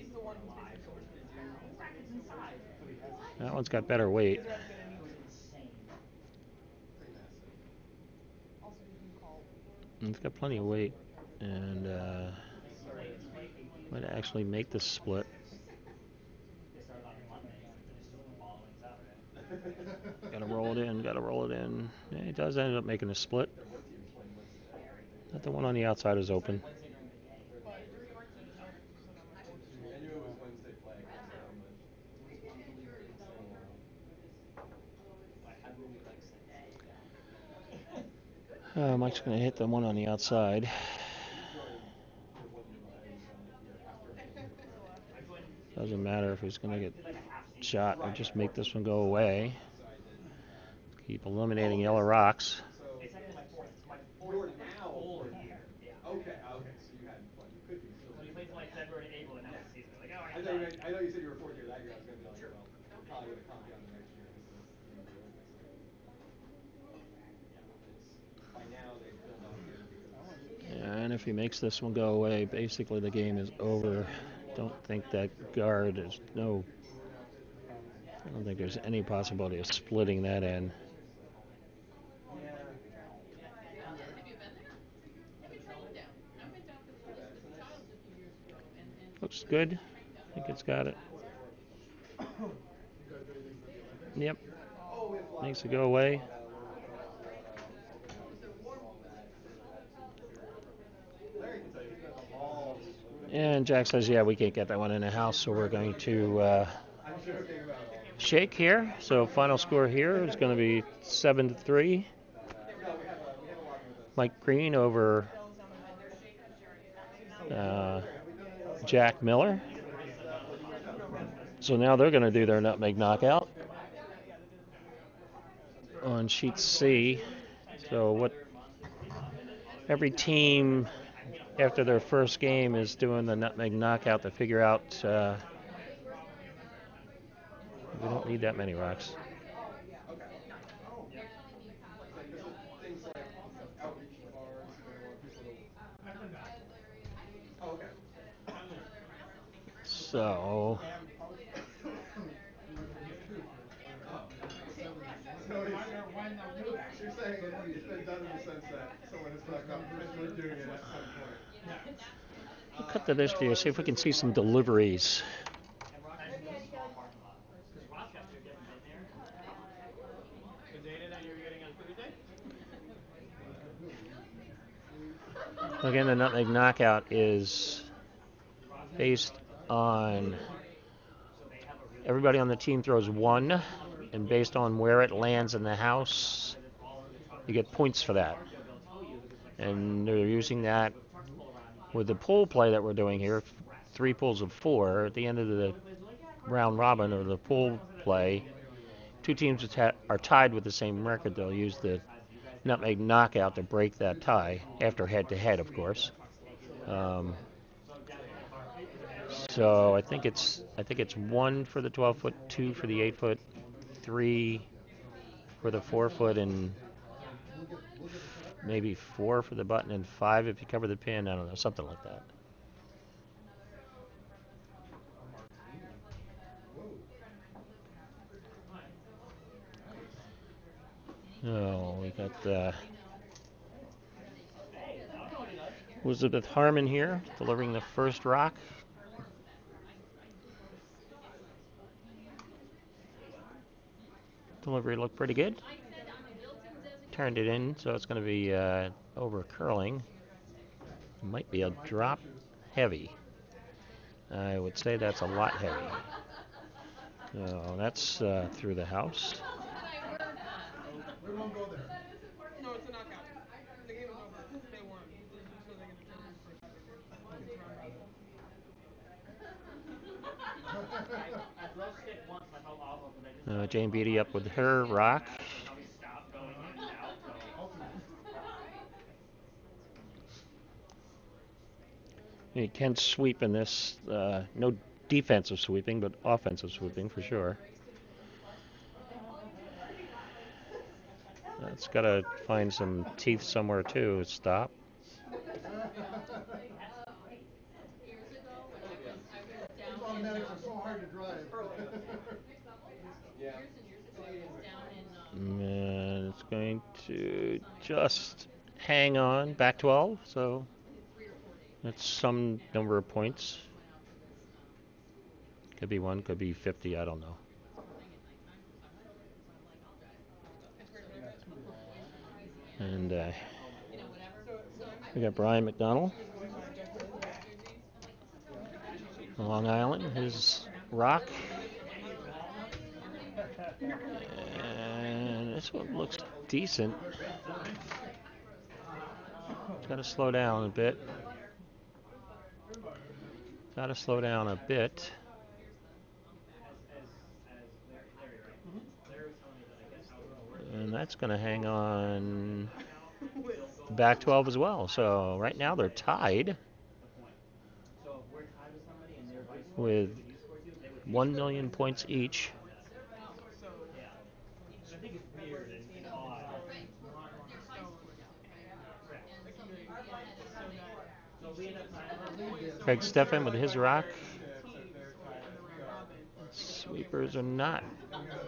the one who's basically That one's got better weight. Also, you can call. It's got plenty of weight, and might actually make this split. Gotta roll it in, Yeah, it does end up making a split. But the one on the outside is open. I knew it was Wednesday flag. Mike's going to hit the one on the outside. He's joined the one year behind me, so I'm like a year after him. Doesn't matter if he's going to get shot or just make this one go away. So I did. Keep eliminating Okay, yellow rocks. So It's actually my you're fourth now full fourth year. year. Yeah. Okay, okay. So you had what? You could be still So we doing played it till then. like February to April, and that Yeah. was the season. Like, all right, I you're thought you done. meant, I know you said you were fourth year that year. I was gonna be like, well, we're probably gonna comp you on the next year because that's the end of the old next year. Yeah, it's by now they've filled out here because. And if he makes this one go away, basically the game is over. Don't think that guard is no. I don't think there's any possibility of splitting that end. Yeah. Have you been there? Have you trained down? I went down with Yeah, it's a Elizabeth nice. Childs a few years ago, and Looks we good. trained down I there. think it's got it. You guys do anything for the Olympics? Yep. Oh, we have a lot of Makes it go away. all that material. Larry can tell you he's been to all the Olympics. And Jack says, yeah, we can't get that one in the house, so we're going to I'm joking about all of it. shake here. So final score here is going to be 7-3. No, we have a lot with us. Mike Greene over uh, Larry, have we done any like Jack Miller. what you guys have? So now they're going to do their nutmeg knockout on sheet C. So what every team after their first game is doing the nutmeg knockout to figure out we don't need that many rocks. Okay. Because things like outreach cards, you know, want people to. Oh, okay. So So you're saying it's been done in the sense that someone has talked about potentially doing it at some point. we'll cut to this here, see if we can see some deliveries. And Rock has a small parking lot. Because Rochester, if you haven't been there. The data that you're getting on Thursday? Again, the nutmeg knockout is based on everybody on the team throws one, and based on where it lands in the house, you get points for that. And they're using that with the pool play that we're doing here, 3 pools of 4. At the end of the round robin or the pool play, 2 teams are tied with the same record. They'll use the nutmeg knockout to break that tie after head-to-head, of course. So I think it's 1 for the 12-foot, 2 for the 8-foot, 3 for the 4-foot, and maybe 4 for the button, and 5 if you cover the pin. I don't know, something like that. Oh, we got Elizabeth Harmon here delivering the first rock. Delivery looked pretty good. Turned it in, so it's going to be over curling. Might be a drop heavy. I would say that's a lot heavy. So that's through the house. We won't go there. No, it's a knockout. The game is over. They won. So they're gonna determine who first. It's round robin. I throw stick once and I felt awful because I just. Jane Beatty up with her rock. How we stopped going in and out. You can sweep in this. No defensive sweeping, but offensive sweeping for sure. It's got to find some teeth somewhere too. Stop. These automatics are so hard to drive. Yeah. And it's going to just hang on. Back 12, so that's some number of points. Could be 1, could be 50, I don't know. And we got Brian McDonald, Long Island, his rock. And this one looks decent. Got to slow down a bit. Got to slow down a bit. As Larry, right? Larry was telling me that I guess how it's going to work. And that's going to hang on Back out, the back 12 as well. So right now they're tied the point. So if we're tied with somebody and their vice scores with two and you score two, they would 1 million points each. So Yeah. each I think it's weird and team is odd. throwing one stone and Correct. accumulating points so that So if each we end team up is tied, Craig Stefan with his rock. teams or in the round robin they say okay we're Sweepers gonna are sweep not this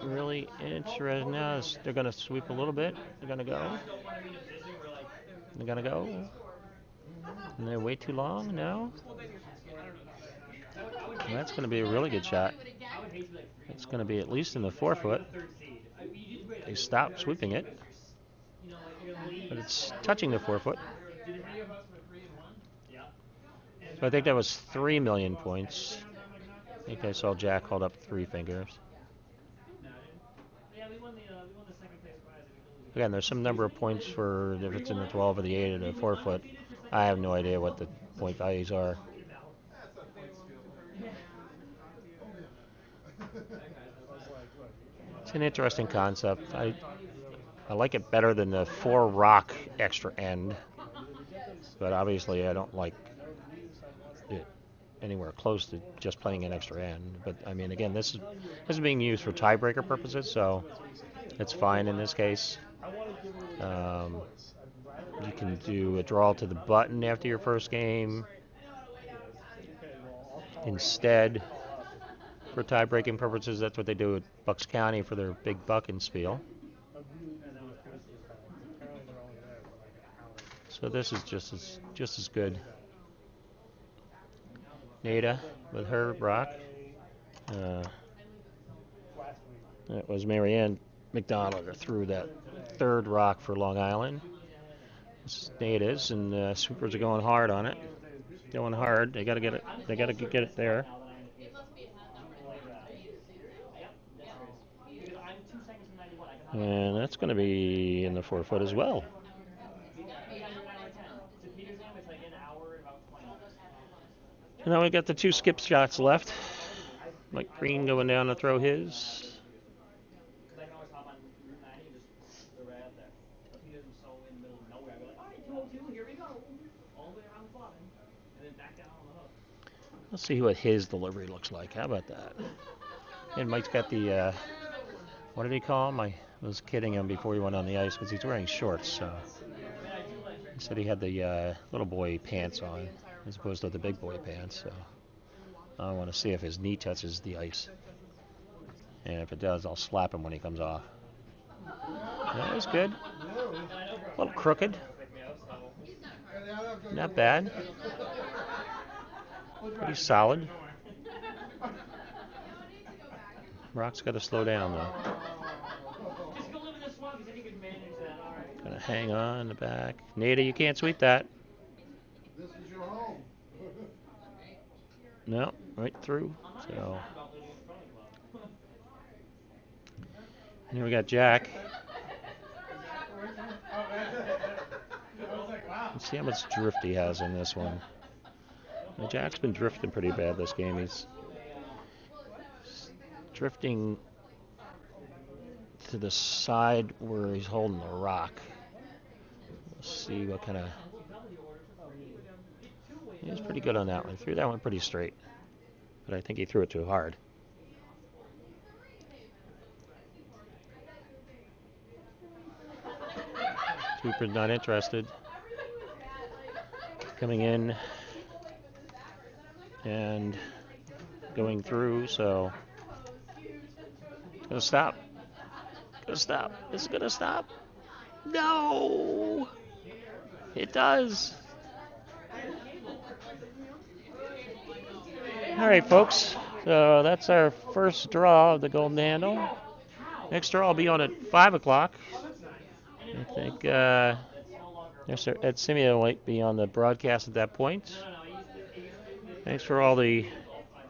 really interested now. They're going to sweep a little bit. They're going to I go. just don't want to be in a position where like They're going to go. And they wait too long? No. well then you're I don't know how that I would Well, hate that's to going to like be a really good shot. I would hate to be like 3 and It's 0 going to with be a at 4 least in the seed. Like, sorry, you're 4 foot. the 3rd seed. You did great. They You're stopped the 3rd sweeping seed it. because like you're gonna lead. But it's touching the 4 foot. Did three of us were 3 and 1? Yeah. So I think that was 3 million points. I think I saw Jack hold up 3 fingers. No, I didn't. Yeah, we won the second place prize. We can lose Again, there's some number of points for if it's in the 12 or the 8 or the 4 foot. I have no idea what the point values are. That's a but they point will skill. confer command and talk to you. It's an interesting concept. I like it better than the 4 rock extra end, but obviously I don't like it anywhere close to just playing an extra end. But I mean, again, this is being used for tiebreaker purposes, so it's fine in this case. Um, you can do a draw to the button after your first game instead. For tie-breaking purposes, that's what they do at Bucks County for their big bucking spiel. So this is just as good. Nada with her rock. That was Marianne McDonald who threw that 3rd rock for Long Island. Nada's and Sweepers are going hard on it. Going hard. They got to get it. They got to get it there. because I'm 2 seconds from 91. I can hop on And the that's going to be in the 4 foot as well. We got to do an hour 10. To Peter's game, it's like an hour and about 20. And now we got the 2 skip shots left. Mike Greene going down to throw his. Because I can always hop on Route 90 and just go right out there. But Peter's so in the middle of nowhere, I'd be like, all right, 202, here we go. All the way around the bottom. And then back down on the hook. Let's see what his delivery looks like. How about that? And Mike's got the, what did he call him? I was kidding him before he went on the ice because he's wearing shorts. So he said he had the little boy pants on as opposed to the big boy pants. So I want to see if his knee touches the ice. And if it does, I'll slap him when he comes off. That was good. A little crooked. Not bad. Pretty solid. Rock's got to slow down, though. Just go live in the swamp. He said he could manage that. All right. Gonna hang on in the back. Nada, you can't sweep that. This is your home. No, right through. I'm not even So sad about losing the curling club. here we got Jack. Let's see how much drift he has in this one. Now, Jack's been drifting pretty bad this game. He's drifting to the side where he's holding the rock. We'll see what kind of... He was pretty good on that one. He threw that one pretty straight. But I think he threw it too hard. Sweeper's not interested. Coming in and going through, so gonna stop. Gonna stop. Is it gonna stop? No! It does. All right, folks. So that's our first draw of the Golden Handle. Next draw will be on at 5 o'clock. I think Mr. Ed Scimia might be on the broadcast at that point. Thanks for all the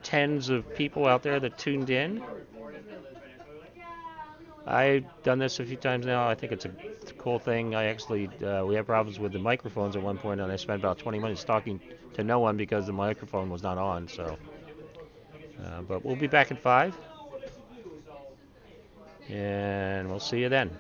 tens of people out there that tuned in. I've done this a few times now. I think it's a cool thing. I actually we had problems with the microphones at one point, and I spent about 20 minutes talking to no one because the microphone was not on. So, but we'll be back at 5, and we'll see you then.